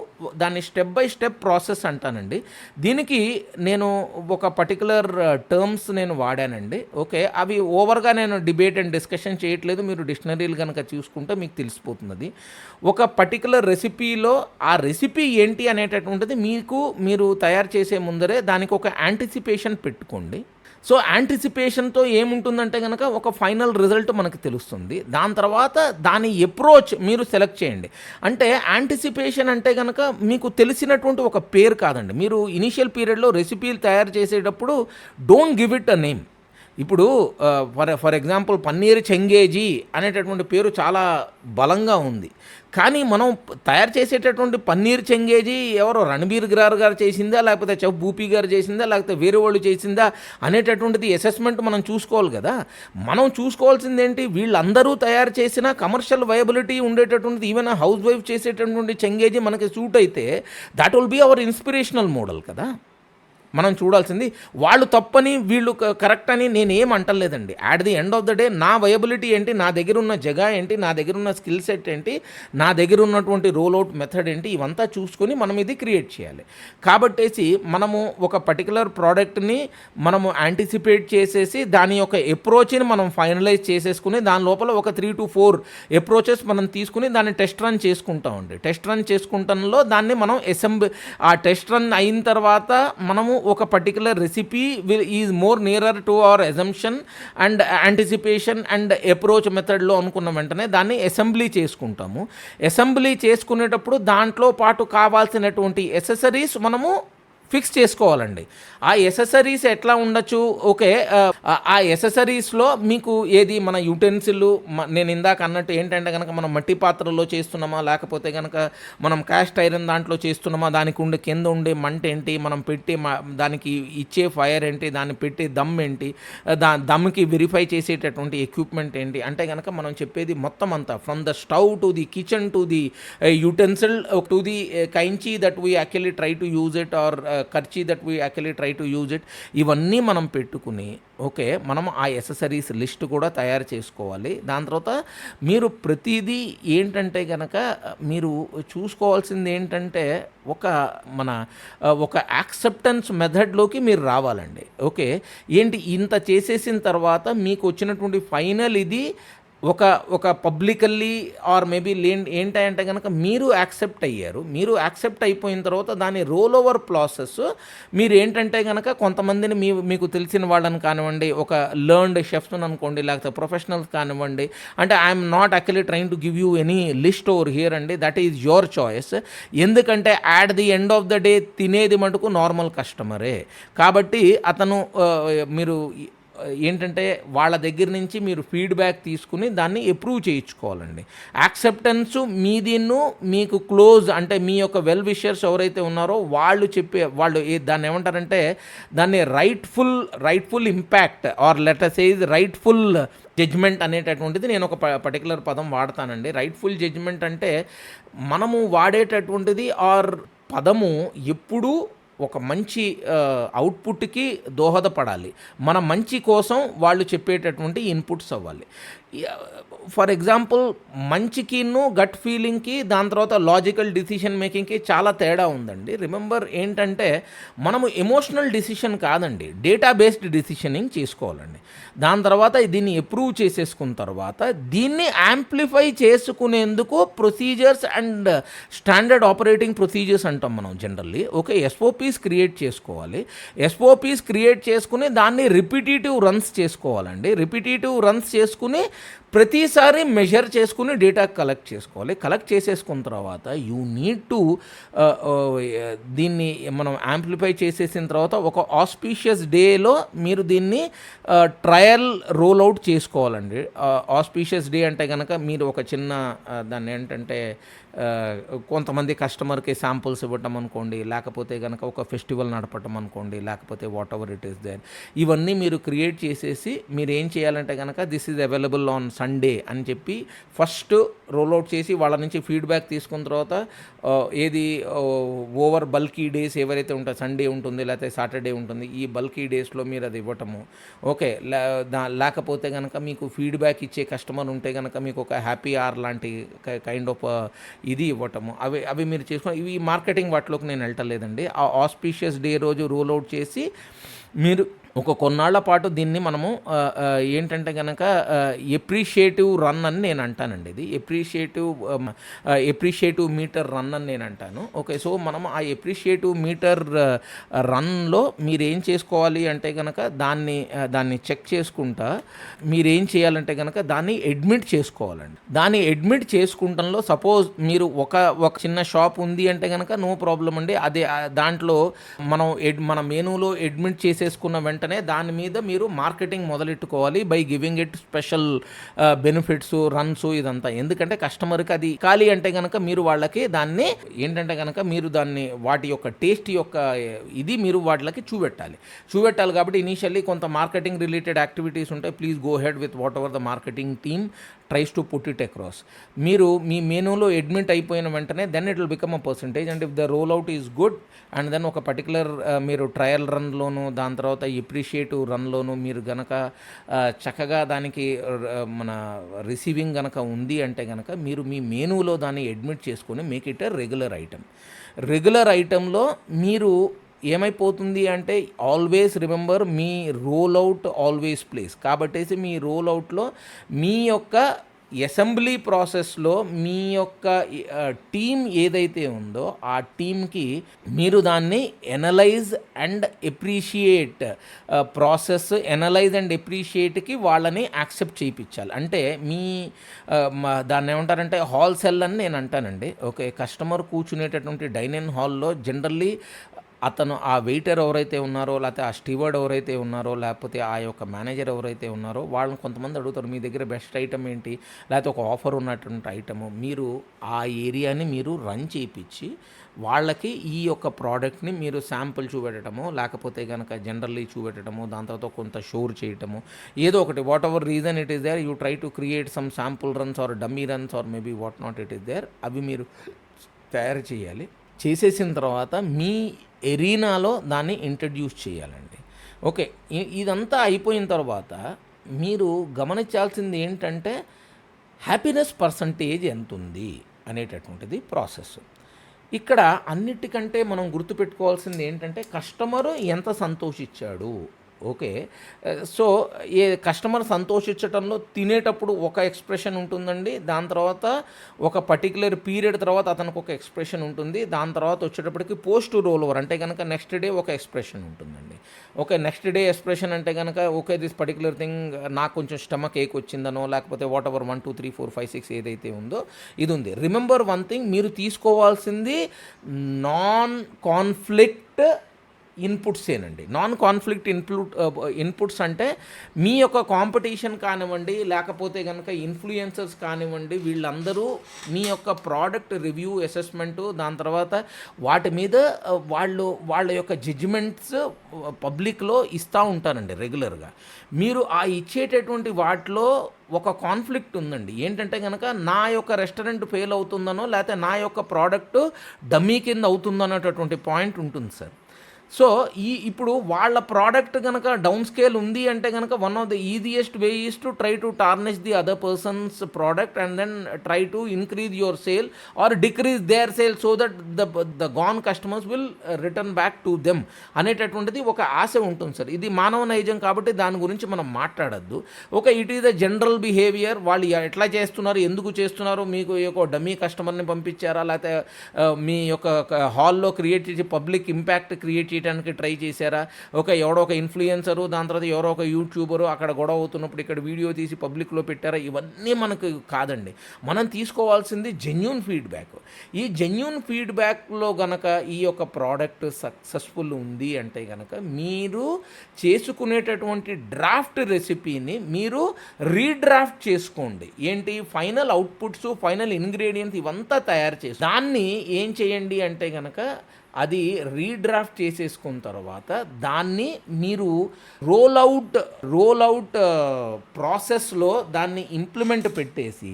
దాన్ని స్టెప్ బై స్టెప్ ప్రాసెస్ అంటానండి. దీనికి నేను ఒక పర్టికులర్ టర్మ్స్ నేను వాడానండి. ఓకే, అవి ఓవర్గా నేను డిబేట్ అండ్ డిస్కషన్ చేయట్లేదు. మీరు డిక్షనరీలు కనుక చూసుకుంటే మీకు తెలిసిపోతున్నది. ఒక పర్టికులర్ రెసిపీలో ఆ రెసిపీ ఏంటి అనేటటువంటిది మీరు తయారు చేసే ముందరే దానికి ఒక యాంటిసిపేషన్ పెట్టుకోండి. సో యాంటిసిపేషన్తో ఏముంటుందంటే కనుక ఒక ఫైనల్ రిజల్ట్ మనకు తెలుస్తుంది. దాని తర్వాత దాని అప్రోచ్ మీరు సెలెక్ట్ చేయండి. అంటే యాంటిసిపేషన్ అంటే కనుక మీకు తెలిసినటువంటి ఒక పేరు కాదండి. మీరు ఇనీషియల్ పీరియడ్లో రెసిపీలు తయారు చేసేటప్పుడు don't give it a name. ఇప్పుడు ఫర్ ఎగ్జాంపుల్ పన్నీర్ చెంగేజీ అనేటటువంటి పేరు చాలా బలంగా ఉంది. కానీ మనం తయారు చేసేటటువంటి పన్నీర్ చెంగేజీ ఎవరో రణబీర్ గారు చేసిందా, లేకపోతే చెఫ్ భూపీ గారు చేసిందా, లేకపోతే వేరే వాళ్ళు చేసిందా అనేటటువంటిది అసెస్మెంట్ మనం చూసుకోవాలి కదా. మనం చూసుకోవాల్సింది ఏంటి? వీళ్ళందరూ తయారు చేసిన కమర్షియల్ వయబిలిటీ ఉండేటటువంటిది, ఈవెన్ హౌస్ వైఫ్ చేసేటటువంటి చెంగేజీ మనకి సూట్ అయితే that will be our inspirational model కదా. మనం చూడాల్సింది వాళ్ళు తప్పని వీళ్ళు కరెక్ట్ అని నేనేం అంటలేదండి. At the end of the day నా వయబిలిటీ ఏంటి, నా దగ్గర ఉన్న జగా ఏంటి, నా దగ్గర ఉన్న స్కిల్ సెట్ ఏంటి, నా దగ్గర ఉన్నటువంటి రోల్ అవుట్ మెథడ్ ఏంటి, ఇవంతా చూసుకొని మనం ఇది క్రియేట్ చేయాలి. కాబట్టేసి మనము ఒక పర్టికులర్ ప్రోడక్ట్ని మనము యాంటిసిపేట్ చేసేసి దాని యొక్క అప్రోచ్ని మనం ఫైనలైజ్ చేసేసుకుని దాని లోపల ఒక 3 to 4 అప్రోచెస్ మనం తీసుకుని దాన్ని టెస్ట్ రన్ చేసుకుంటామండి. టెస్ట్ రన్ చేసుకుంటాంలో దాన్ని మనం ఆ టెస్ట్ రన్ అయిన తర్వాత మనము ఒక particular recipe is more nearer to our assumption and anticipation and approach మెథడ్లో అనుకున్న వెంటనే దాన్ని అసెంబ్లీ చేసుకుంటాము. అసెంబ్లీ చేసుకునేటప్పుడు దాంట్లో పాటు కావాల్సినటువంటి ఎసెసరీస్ మనము ఫిక్స్ చేసుకోవాలండి. ఆ ఎసెసరీస్ ఎట్లా ఉండొచ్చు? ఓకే, ఆ ఎసెసరీస్లో మీకు ఏది మన యూటెన్సిల్, నేను ఇందాక అన్నట్టు ఏంటంటే కనుక మనం మట్టి పాత్రలో చేస్తున్నామా, లేకపోతే కనుక మనం క్యాస్ట్ ఐరన్ దాంట్లో చేస్తున్నామా, దానికి ఉండే కింద ఉండే మంట ఏంటి, మనం పెట్టి దానికి ఇచ్చే ఫైర్ ఏంటి, దాన్ని పెట్టి దమ్ ఏంటి, దమ్కి వెరిఫై చేసేటటువంటి ఎక్విప్మెంట్ ఏంటి, అంటే కనుక మనం చెప్పేది మొత్తం అంతా from the stove to the kitchen to the utensil to the kainchi that we actually try to use it or karchi that we actually try to use it, ఇవన్నీ మనం పెట్టుకుని ఓకే మనం ఆ ఎసెసరీస్ లిస్ట్ కూడా తయారు చేసుకోవాలి. దాని తర్వాత మీరు ప్రతిదీ ఏంటంటే కనుక మీరు చూసుకోవాల్సింది ఏంటంటే ఒక యాక్సెప్టెన్స్ మెథడ్లోకి మీరు రావాలండి. ఓకే, ఏంటి ఇంత చేసేసిన తర్వాత మీకు వచ్చినటువంటి ఫైనల్ ఇది ఒక పబ్లికల్లీ ఆర్ మేబీ ఏంటంటే కనుక మీరు యాక్సెప్ట్ అయ్యారు. మీరు యాక్సెప్ట్ అయిపోయిన తర్వాత దాని రోల్ ఓవర్ ప్రాసెస్ మీరు ఏంటంటే కనుక కొంతమందిని మీకు తెలిసిన వాళ్ళని కానివ్వండి, ఒక లర్న్డ్ షెఫ్స్ అనుకోండి, లేకపోతే ప్రొఫెషనల్స్ కానివ్వండి, అంటే I'm not actually trying to give you any list over here అండి, దట్ ఈజ్ యువర్ చాయిస్. ఎందుకంటే at the end of the day తినేది మటుకు నార్మల్ కస్టమరే. కాబట్టి అతను మీరు ఏంటంటే వాళ్ళ దగ్గర నుంచి మీరు ఫీడ్బ్యాక్ తీసుకుని దాన్ని అప్రూవ్ చేయించుకోవాలండి. యాక్సెప్టెన్స్ మీకు క్లోజ్ అంటే మీ యొక్క వెల్ విషర్స్ ఎవరైతే ఉన్నారో వాళ్ళు దాన్ని ఏమంటారంటే దాన్ని rightful impact or letters is rightful judgment అనేటటువంటిది నేను ఒక పర్టికులర్ పదం వాడతానండి. రైట్ఫుల్ జడ్జ్మెంట్ అంటే మనము వాడేటటువంటిది ఆర్ పదము ఎప్పుడూ ఒక మంచి అవుట్పుట్కి దోహదపడాలి. మన మంచి కోసం వాళ్ళు చెప్పేటటువంటి ఇన్పుట్స్ అవ్వాలి. ఫర్ ఎగ్జాంపుల్ మంచికిను గట్ ఫీలింగ్కి దాని తర్వాత లాజికల్ డిసిషన్ మేకింగ్కి చాలా తేడా ఉందండి. రిమెంబర్ ఏంటంటే మనము ఎమోషనల్ డిసిషన్ కాదండి, డేటా బేస్డ్ డిసిషనింగ్ చేసుకోవాలండి. దాని తర్వాత దీన్ని అప్రూవ్ చేసేసుకున్న తర్వాత దీన్ని యాంప్లిఫై చేసుకునేందుకు procedures and standard operating procedures అంటాం మనం జనరల్లీ. ఓకే, ఎస్ఓపీస్ క్రియేట్ చేసుకోవాలి. ఎస్ఓపీస్ క్రియేట్ చేసుకుని దాన్ని రిపిటేటివ్ రన్స్ చేసుకోవాలండి. రిపిటేటివ్ రన్స్ చేసుకుని ప్రతిసారి మెజర్ చేసుకుని డేటా కలెక్ట్ చేసుకోవాలి. కలెక్ట్ చేసేసుకున్న తర్వాత యూ నీడ్ టు దీన్ని మనం యాంప్లిఫై చేసేసిన తర్వాత ఒక ఆస్పీషియస్ డేలో మీరు దీన్ని ట్రయల్ రోల్ అవుట్ చేసుకోవాలండి. ఆస్పీషియస్ డే అంటే కనుక మీరు ఒక చిన్న దాన్ని ఏంటంటే కొంతమంది కస్టమర్కి శాంపుల్స్ ఇవ్వటం అనుకోండి, లేకపోతే కనుక ఒక ఫెస్టివల్ నడపటం అనుకోండి, లేకపోతే whatever it is there, ఇవన్నీ మీరు క్రియేట్ చేసేసి మీరు ఏం చేయాలంటే కనుక this is available on Sunday అని చెప్పి ఫస్ట్ రోల్అవుట్ చేసి వాళ్ళ నుంచి ఫీడ్బ్యాక్ తీసుకున్న తర్వాత ఏది ఓవర్ బల్కీ డేస్ ఎవరైతే ఉంటాయో, సండే ఉంటుంది లేకపోతే సాటర్డే ఉంటుంది, ఈ బల్కీ డేస్లో మీరు అది ఇవ్వటము. ఓకే, లేకపోతే కనుక మీకు ఫీడ్బ్యాక్ ఇచ్చే కస్టమర్ ఉంటే కనుక మీకు ఒక హ్యాపీ అవర్ లాంటి కైండ్ ఆఫ్ ఇది ఇవ్వటము. అవి మీరు చేసుకుని, ఇవి మార్కెటింగ్ వాటిలోకి నేను వెళ్ళటలేదండి. ఆ ఆస్పీషియస్ డే రోజు రోల్ అవుట్ చేసి మీరు ఒక కొన్నాళ్ల పాటు దీన్ని మనము ఏంటంటే కనుక ఎప్రిషియేటివ్ రన్ అని నేను అంటానండి. ఇది ఎప్రిషియేటివ్ మీటర్ రన్ అని నేను అంటాను. ఓకే, సో మనం ఆ ఎప్రిషియేటివ్ మీటర్ రన్లో మీరు ఏం చేసుకోవాలి అంటే కనుక దాన్ని చెక్ చేసుకుంటా మీరేం చేయాలంటే కనుక దాన్ని అడ్మిట్ చేసుకోవాలండి. దాన్ని అడ్మిట్ చేసుకుంటంలో సపోజ్ మీరు ఒక చిన్న షాప్ ఉంది అంటే కనుక నో ప్రాబ్లం అండి. అదే దాంట్లో మన మెనూలో అడ్మిట్ చేసేసుకున్న వెంటనే దాని మీద మీరు మార్కెటింగ్ మొదలెట్టుకోవాలి by giving it special benefits, runs, ఇదంతా. ఎందుకంటే కస్టమర్కి అది ఖాళీ అంటే కనుక మీరు వాళ్ళకి దాన్ని ఏంటంటే కనుక మీరు దాన్ని వాటి యొక్క టేస్ట్ యొక్క ఇది మీరు వాటికి చూపెట్టాలి కాబట్టి ఇనీషియల్లీ కొంత మార్కెటింగ్ రిలేటెడ్ యాక్టివిటీస్ ఉంటాయి. Please go ahead with whatever the marketing team tries to put it across. మీరు మీ మెనూలో అడ్మిట్ అయిపోయిన వెంటనే then it will become a percentage and if the roll out is good and then ఒక particular మీరు trial రన్లోను దాని తర్వాత ఎప్రిషియేటివ్ రన్లోను మీరు గనక చక్కగా దానికి మన రిసీవింగ్ గనక ఉంది అంటే కనుక మీరు మీ మెనూలో దాన్ని అడ్మిట్ చేసుకొని మేక్ ఇట్ ఎ రెగ్యులర్ ఐటెంలో మీరు ఏమైపోతుంది అంటే always remember me roll out always place. కాబట్టి మీ రోల్ అవుట్లో మీ యొక్క అసెంబ్లీ ప్రాసెస్లో మీ యొక్క టీమ్ ఏదైతే ఉందో ఆ టీమ్కి మీరు దాన్ని ఎనలైజ్ అండ్ ఎప్రిషియేట్ ఎప్రిషియేట్కి వాళ్ళని యాక్సెప్ట్ చేయించాలి. అంటే మీ దాన్ని ఏమంటారంటే హాల్ సెల్ అని నేను అంటానండి. ఓకే, కస్టమర్ కూర్చునేటటువంటి డైనింగ్ హాల్లో జనరల్లీ అతను ఆ వెయిటర్ ఎవరైతే ఉన్నారో, లేకపోతే ఆ స్టీవర్డ్ ఎవరైతే ఉన్నారో, లేకపోతే ఆ యొక్క మేనేజర్ ఎవరైతే ఉన్నారో వాళ్ళని కొంతమంది అడుగుతారు మీ దగ్గర బెస్ట్ ఐటమ్ ఏంటి, లేకపోతే ఒక ఆఫర్ ఉన్నటువంటి ఐటము. మీరు ఆ ఏరియాని మీరు రన్ చేయించి వాళ్ళకి ఈ యొక్క ప్రోడక్ట్ని మీరు శాంపుల్ చూపెట్టడము, లేకపోతే కనుక జనరల్లీ చూపెట్టడము, దాని తర్వాత కొంత షోర్ చేయటము, ఏదో ఒకటి whatever reason it is there you try to create some sample runs or dummy runs or maybe what not it is there. అవి మీరు తయారు చేయాలి. చేసేసిన తర్వాత మీ ఎరీనాలో దాన్ని ఇంట్రడ్యూస్ చేయాలండి. ఓకే, ఇదంతా అయిపోయిన తర్వాత మీరు గమనించాల్సింది ఏంటంటే హ్యాపీనెస్ పర్సంటేజ్ ఎంత ఉంది అనేటటువంటిది ప్రాసెస్. ఇక్కడ అన్నిటికంటే మనం గుర్తుపెట్టుకోవాల్సింది ఏంటంటే కస్టమరు ఎంత సంతోషించాడు. ఓకే, సో కస్టమర్ సంతోషించడంలో తినేటప్పుడు ఒక ఎక్స్ప్రెషన్ ఉంటుందండి. దాని తర్వాత ఒక పర్టికులర్ పీరియడ్ తర్వాత అతనికి ఒక ఎక్స్ప్రెషన్ ఉంటుంది. దాని తర్వాత వచ్చేటప్పటికి పోస్ట్ రోల్ ఓవర్ అంటే కనుక నెక్స్ట్ డే ఒక ఎక్స్ప్రెషన్ ఉంటుందండి. ఓకే, నెక్స్ట్ డే ఎక్స్ప్రెషన్ అంటే కనుక ఓకే దిస్ పర్టికులర్ థింగ్ నాకు కొంచెం స్టమక్ ఏక్ వచ్చిందనో, లేకపోతే వాట్ ఎవర్ 1 2 3 4 5 6 ఏదైతే ఉందో ఇది ఉంది. రిమెంబర్ వన్ థింగ్, మీరు తీసుకోవాల్సింది నాన్ కాన్ఫ్లిక్ట్ ఇన్పుట్సేనండి. నాన్ కాన్ఫ్లిక్ట్ ఇన్పుట్స్ అంటే మీ యొక్క కాంపిటీషన్ కానివ్వండి, లేకపోతే కనుక ఇన్ఫ్లుయెన్సర్స్ కానివ్వండి, వీళ్ళందరూ మీ యొక్క ప్రోడక్ట్ రివ్యూ అసెస్మెంటు, దాని తర్వాత వాటి మీద వాళ్ళ యొక్క జడ్జిమెంట్స్ పబ్లిక్లో ఇస్తూ ఉంటారండి రెగ్యులర్గా. మీరు ఆ ఇచ్చేటటువంటి వాటిలో ఒక కాన్ఫ్లిక్ట్ ఉందండి. ఏంటంటే కనుక నా యొక్క రెస్టారెంట్ ఫెయిల్ అవుతుందనో, లేకపోతే నా యొక్క ప్రోడక్ట్ డమ్మీ కింద అవుతుందనేటటువంటి పాయింట్ ఉంటుంది సార్. సో ఇప్పుడు వాళ్ళ ప్రోడక్ట్ కనుక డౌన్ స్కేల్ ఉంది అంటే కనుక one of the easiest way is to try to tarnish the other person's product and then try to increase your sale or decrease their sale so that the gone customers will return back to them అనేటటువంటిది ఒక ఆశ ఉంటుంది sir. ఇది మానవ నైజం కాబట్టి దాని గురించి మనం మాట్లాడద్దు. Okay, it is the general behaviour. వాళ్ళు ఎట్లా చేస్తున్నారు, ఎందుకు చేస్తున్నారు, మీకు ఒక డమ్మీ కస్టమర్ని పంపించారా, లేకపోతే మీ యొక్క హాల్లో క్రియేట్ చేసి పబ్లిక్ ఇంపాక్ట్ క్రియేట్ చేయడానికి ట్రై చేశారా? ఎవడో ఒక ఇన్‌ఫ్లుయెన్సరు, దాని తర్వాత ఎవరో ఒక యూట్యూబరు అక్కడ గొడవ అవుతున్నప్పుడు ఇక్కడ వీడియో తీసి పబ్లిక్‌లో పెట్టారా? ఇవన్నీ మనకు కాదండి. మనం తీసుకోవాల్సింది జెన్యూన్ ఫీడ్‌బ్యాక్. ఈ జెన్యూన్ ఫీడ్‌బ్యాక్‌లో గనక ఈ యొక్క ప్రోడక్ట్ సక్సెస్‌ఫుల్ ఉంది అంటే గనక మీరు చేసుకునేటటువంటి డ్రాఫ్ట్ రెసిపీని మీరు రీడ్రాఫ్ట్ చేసుకోండి. ఏంటి? ఫైనల్ అవుట్‌పుట్స్, ఫైనల్ ఇంగ్రీడియెంట్స్ ఇవంతా తయారు చేసి దాన్ని ఏం చేయండి అంటే గనక అది రీడ్రాఫ్ట్ చేసేసుకున్న తర్వాత దాన్ని మీరు రోల్ అవుట్ ప్రాసెస్‌లో దాన్ని ఇంప్లిమెంట్ పెట్టేసి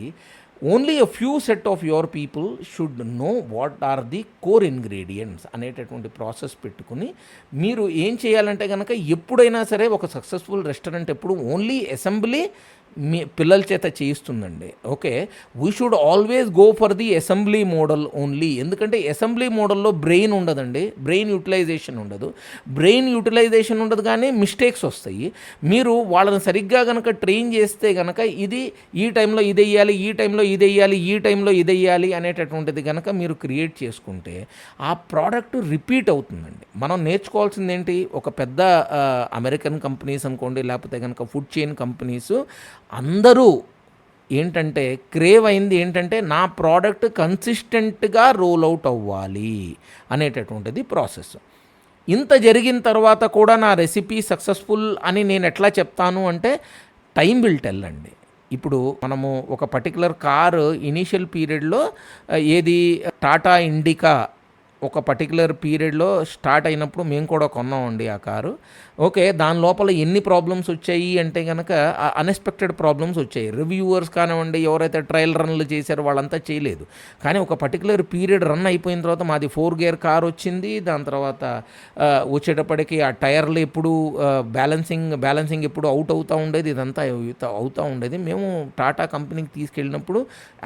only a few set of your people should know what are the core ingredients అనేటటువంటి ప్రాసెస్ పెట్టుకుని మీరు ఏం చేయాలంటే కనుక ఎప్పుడైనా సరే ఒక సక్సెస్ఫుల్ రెస్టారెంట్ ఎప్పుడు ఓన్లీ అసెంబ్లీ మీ పిల్లల చేత చేయిస్తుందండి. Okay, we should always go for the assembly model only. ఎందుకంటే అసెంబ్లీ మోడల్లో బ్రెయిన్ ఉండదండి, బ్రెయిన్ యూటిలైజేషన్ ఉండదు కానీ మిస్టేక్స్ వస్తాయి. మీరు వాళ్ళని సరిగ్గా కనుక ట్రైన్ చేస్తే కనుక ఇది ఈ టైంలో ఇది వేయాలి, ఈ టైంలో ఇది వేయాలి, ఈ టైంలో ఇది వేయాలి అనేటటువంటిది కనుక మీరు క్రియేట్ చేసుకుంటే ఆ ప్రోడక్ట్ రిపీట్ అవుతుందండి. మనం నేర్చుకోవాల్సింది ఏంటి? ఒక పెద్ద అమెరికన్ కంపెనీస్ అనుకోండి, లేకపోతే కనుక ఫుడ్ చైన్ కంపెనీస్ అందరూ ఏంటంటే క్రేవ్ అయింది ఏంటంటే నా ప్రోడక్ట్ కన్సిస్టెంట్గా రోల్ అవుట్ అవ్వాలి అనేటటువంటిది ప్రాసెస్. ఇంత జరిగిన తర్వాత కూడా నా రెసిపీ సక్సెస్ఫుల్ అని నేను ఎట్లా చెప్తాను అంటే టైం విల్ టెల్ అండి. ఇప్పుడు మనము ఒక పర్టికులర్ కారు ఇనీషియల్ పీరియడ్లో ఏది టాటా ఇండికా ఒక పర్టికులర్ పీరియడ్లో స్టార్ట్ అయినప్పుడు మేము కూడా కొన్నామండి ఆ కారు. ఓకే, దాని లోపల ఎన్ని ప్రాబ్లమ్స్ వచ్చాయి అంటే కనుక అన్ఎక్స్పెక్టెడ్ ప్రాబ్లమ్స్ వచ్చాయి. రివ్యూవర్స్ కానివ్వండి, ఎవరైతే ట్రయల్ రన్లు చేశారో వాళ్ళంతా చేయలేదు. కానీ ఒక పర్టికులర్ పీరియడ్ రన్ అయిపోయిన తర్వాత మాది 4 గేర్ కార్ వచ్చింది. దాని తర్వాత వచ్చేటప్పటికి ఆ టైర్లు ఎప్పుడు బ్యాలెన్సింగ్ ఎప్పుడు అవుట్ అవుతూ ఉండేది, ఇదంతా అవుతూ ఉండేది. మేము టాటా కంపెనీకి తీసుకెళ్ళినప్పుడు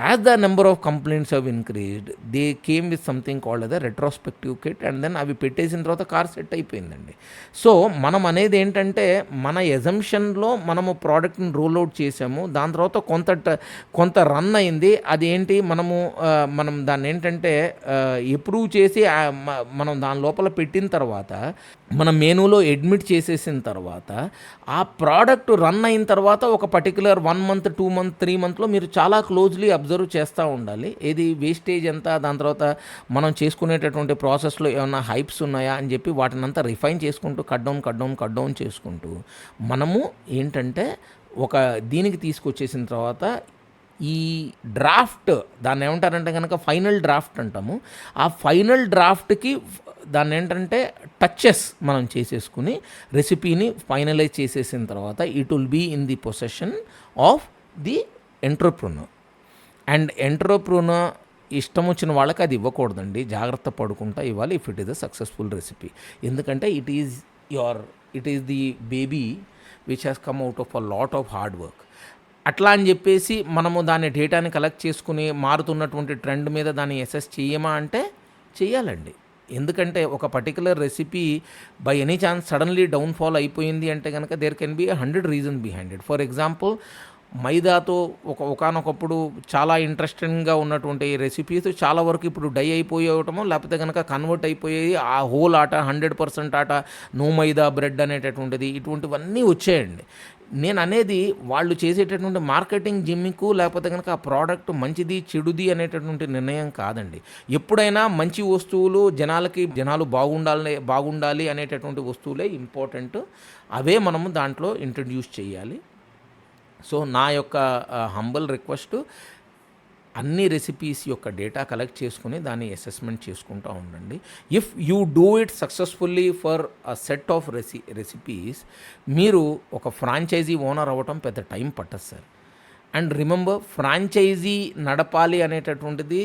as the number of complaints have increased they came with something called as the retrospective kit and then అవి పెట్టేసిన తర్వాత కార్ సెట్ అయిపోయిందండి. సో మనం అనేది ఏంటంటే మన ఎజంప్షన్లో మనము ప్రోడక్ట్ని రోల్ అవుట్ చేసాము. దాని తర్వాత కొంత రన్ అయింది. అది ఏంటి మనం దాన్ని ఏంటంటే అప్రూవ్ చేసి మనం దాని లోపల పెట్టిన తర్వాత మన మెనూలో అడ్మిట్ చేసేసిన తర్వాత ఆ ప్రోడక్ట్ రన్ అయిన తర్వాత ఒక పర్టికులర్ 1 మంత్ 2 మంత్ 3 మంత్లో మీరు చాలా క్లోజ్లీ అబ్జర్వ్ చేస్తూ ఉండాలి. ఏది వేస్టేజ్ ఎంత, దాని తర్వాత మనం చేసుకునేటటువంటి ప్రాసెస్లో ఏమైనా హైప్స్ ఉన్నాయా అని చెప్పి వాటినంతా రిఫైన్ చేసుకుంటూ కట్ డౌన్ చేసుకుంటూ మనము ఏంటంటే ఒక దీనికి తీసుకొచ్చేసిన తర్వాత ఈ డ్రాఫ్ట్ దాన్ని ఏమంటారంటే కనుక ఫైనల్ డ్రాఫ్ట్ అంటాము. ఆ ఫైనల్ డ్రాఫ్ట్కి దాన్ని ఏంటంటే టచెస్ మనం చేసేసుకుని రెసిపీని ఫైనలైజ్ చేసేసిన తర్వాత it will be in the possession of the entrepreneur. And entrepreneur ఇష్టం వచ్చిన వాళ్ళకి అది ఇవ్వకూడదండి, జాగ్రత్త పడుకుంటా ఇవ్వాలి if it is a successful recipe. ఎందుకంటే it is the baby which has come out of a lot of hard work. అట్లా అని చెప్పేసి మనము దాని డేటాని కలెక్ట్ చేసుకుని మారుతున్నటువంటి ట్రెండ్ మీద దాన్ని అసెస్ చేయమా అంటే చేయాలండి. ఎందుకంటే ఒక particular recipe by any chance suddenly downfall అయిపోయింది అంటే కనుక there can be 100 reasons behind it. For example, మైదాతో ఒకానొకప్పుడు చాలా ఇంట్రెస్టింగ్గా ఉన్నటువంటి రెసిపీస్ చాలా వరకు ఇప్పుడు డై అయిపోయటమో లేకపోతే కనుక కన్వర్ట్ అయిపోయాయి. ఆ హోల్ ఆట 100% ఆట నో మైదా బ్రెడ్ అనేటటువంటిది ఇటువంటివన్నీ వచ్చాయండి. నేను అనేది వాళ్ళు చేసేటటువంటి మార్కెటింగ్ జిమ్మికు లేకపోతే కనుక ఆ ప్రోడక్ట్ మంచిది చెడుది అనేటటువంటి నిర్ణయం కాదండి. ఎప్పుడైనా మంచి వస్తువులు జనాలు బాగుండాలి అనేటటువంటి వస్తువులే ఇంపార్టెంట్. అవే మనము దాంట్లో ఇంట్రడ్యూస్ చేయాలి. సో నా యొక్క హంబల్ రిక్వెస్ట్, అన్ని రెసిపీస్ యొక్క డేటా కలెక్ట్ చేసుకుని దాన్ని అసెస్మెంట్ చేసుకుంటూ ఉండండి. If you do it successfully for a set of recipes మీరు ఒక ఫ్రాంచైజీ ఓనర్ అవ్వటం పెద్ద టైం పట్టదు సార్. అండ్ రిమెంబర్, ఫ్రాంచైజీ నడపాలి అనేటటువంటిది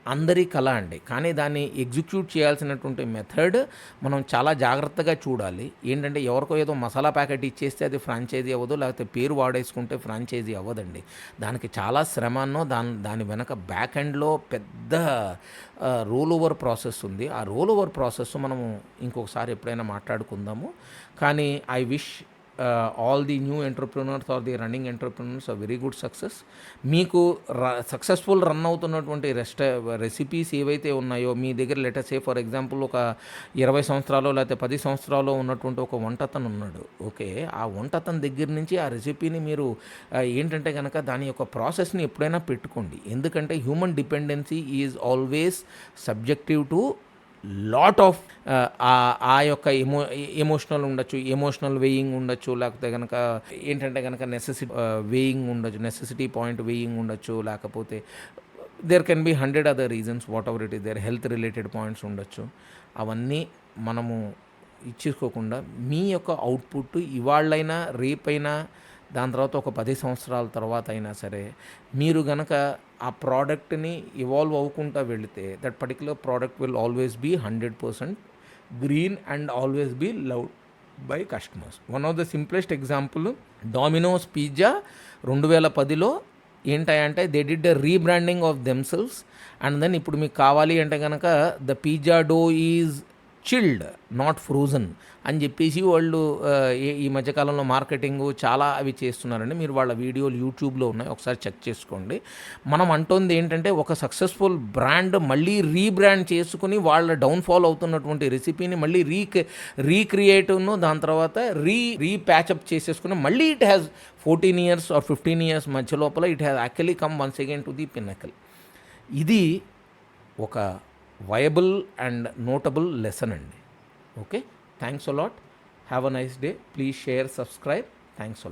అందరి కళ అండి. కానీ దాన్ని ఎగ్జిక్యూట్ చేయాల్సినటువంటి మెథడ్ మనం చాలా జాగ్రత్తగా చూడాలి. ఏంటంటే ఎవరికో ఏదో మసాలా ప్యాకెట్ ఇచ్చేస్తే అది ఫ్రాంచైజీ అవ్వదు, లేకపోతే పేరు వాడేసుకుంటే ఫ్రాంచైజీ అవ్వదండి. దానికి చాలా శ్రమనో దాని వెనక బ్యాక్ ఎండ్లో పెద్ద రోల్ ఓవర్ ప్రాసెస్ ఉంది. ఆ రోల్ ఓవర్ ప్రాసెస్ మనము ఇంకొకసారి ఎప్పుడైనా మాట్లాడుకుందాము. కానీ I wish all the new entrepreneurs or the running entrepreneurs are very good success. మీకు సక్సెస్ఫుల్ రన్ అవుతున్నటువంటి రెసిపీస్ ఏవైతే ఉన్నాయో మీ దగ్గర, లెటర్ సే ఫర్ ఎగ్జాంపుల్ ఒక 20 సంవత్సరాలు లేకపోతే 10 సంవత్సరాలు ఉన్నటువంటి ఒక వంటతను ఉన్నాడు. ఓకే, ఆ వంటతను దగ్గర నుంచి ఆ రెసిపీని మీరు ఏంటంటే కనుక దాని యొక్క ప్రాసెస్ని ఎప్పుడైనా పెట్టుకోండి. ఎందుకంటే human dependency is always subjective to lot of ఆ యొక్క ఎమోషనల్ ఉండొచ్చు, ఎమోషనల్ వేయింగ్ ఉండొచ్చు, లేకపోతే కనుక ఏంటంటే కనుక నెసెసిటీ వేయింగ్ ఉండొచ్చు, నెసెసిటీ పాయింట్ వేయింగ్ ఉండొచ్చు, లేకపోతే there can be 100 other reasons, whatever it is there, health related points ఉండొచ్చు. అవన్నీ మనము ఇచ్చేసుకోకుండా మీ యొక్క అవుట్పుట్ ఇవాళ్ళైనా రేపైనా దాని తర్వాత ఒక 10 సంవత్సరాల తర్వాత అయినా సరే మీరు గనక ఆ ప్రోడక్ట్ని ఇవాల్వ్ అవ్వకుండా వెళితే that particular product will always be 100% green and always be loved by customers. One of the simplest example, Domino's pizza 2010లో ఏంటంటే they did the rebranding of themselves and then ఇప్పుడు మీకు కావాలి అంటే కనుక the pizza dough is chilled not frozen అని చెప్పేసి వాళ్ళు ఈ మధ్యకాలంలో మార్కెటింగ్ చాలా అవి చేస్తున్నారండి. మీరు వాళ్ళ వీడియోలు యూట్యూబ్లో ఉన్నాయి, ఒకసారి చెక్ చేసుకోండి. మనం అంటోంది ఏంటంటే ఒక సక్సెస్ఫుల్ బ్రాండ్ మళ్ళీ రీబ్రాండ్ చేసుకుని వాళ్ళ డౌన్ఫాల్ అవుతున్నటువంటి రెసిపీని మళ్ళీ రీక్రియేటివ్ను దాని తర్వాత రీప్యాచప్ చేసేసుకుని మళ్ళీ it has 14 years or 15 years మధ్య లోపల it has actually come once again to the pinnacle. ఇది ఒక వయబుల్ అండ్ నోటబుల్ లెసన్ అండి. Okay, thanks a lot. Have a nice day. Please share, subscribe. Thanks a lot.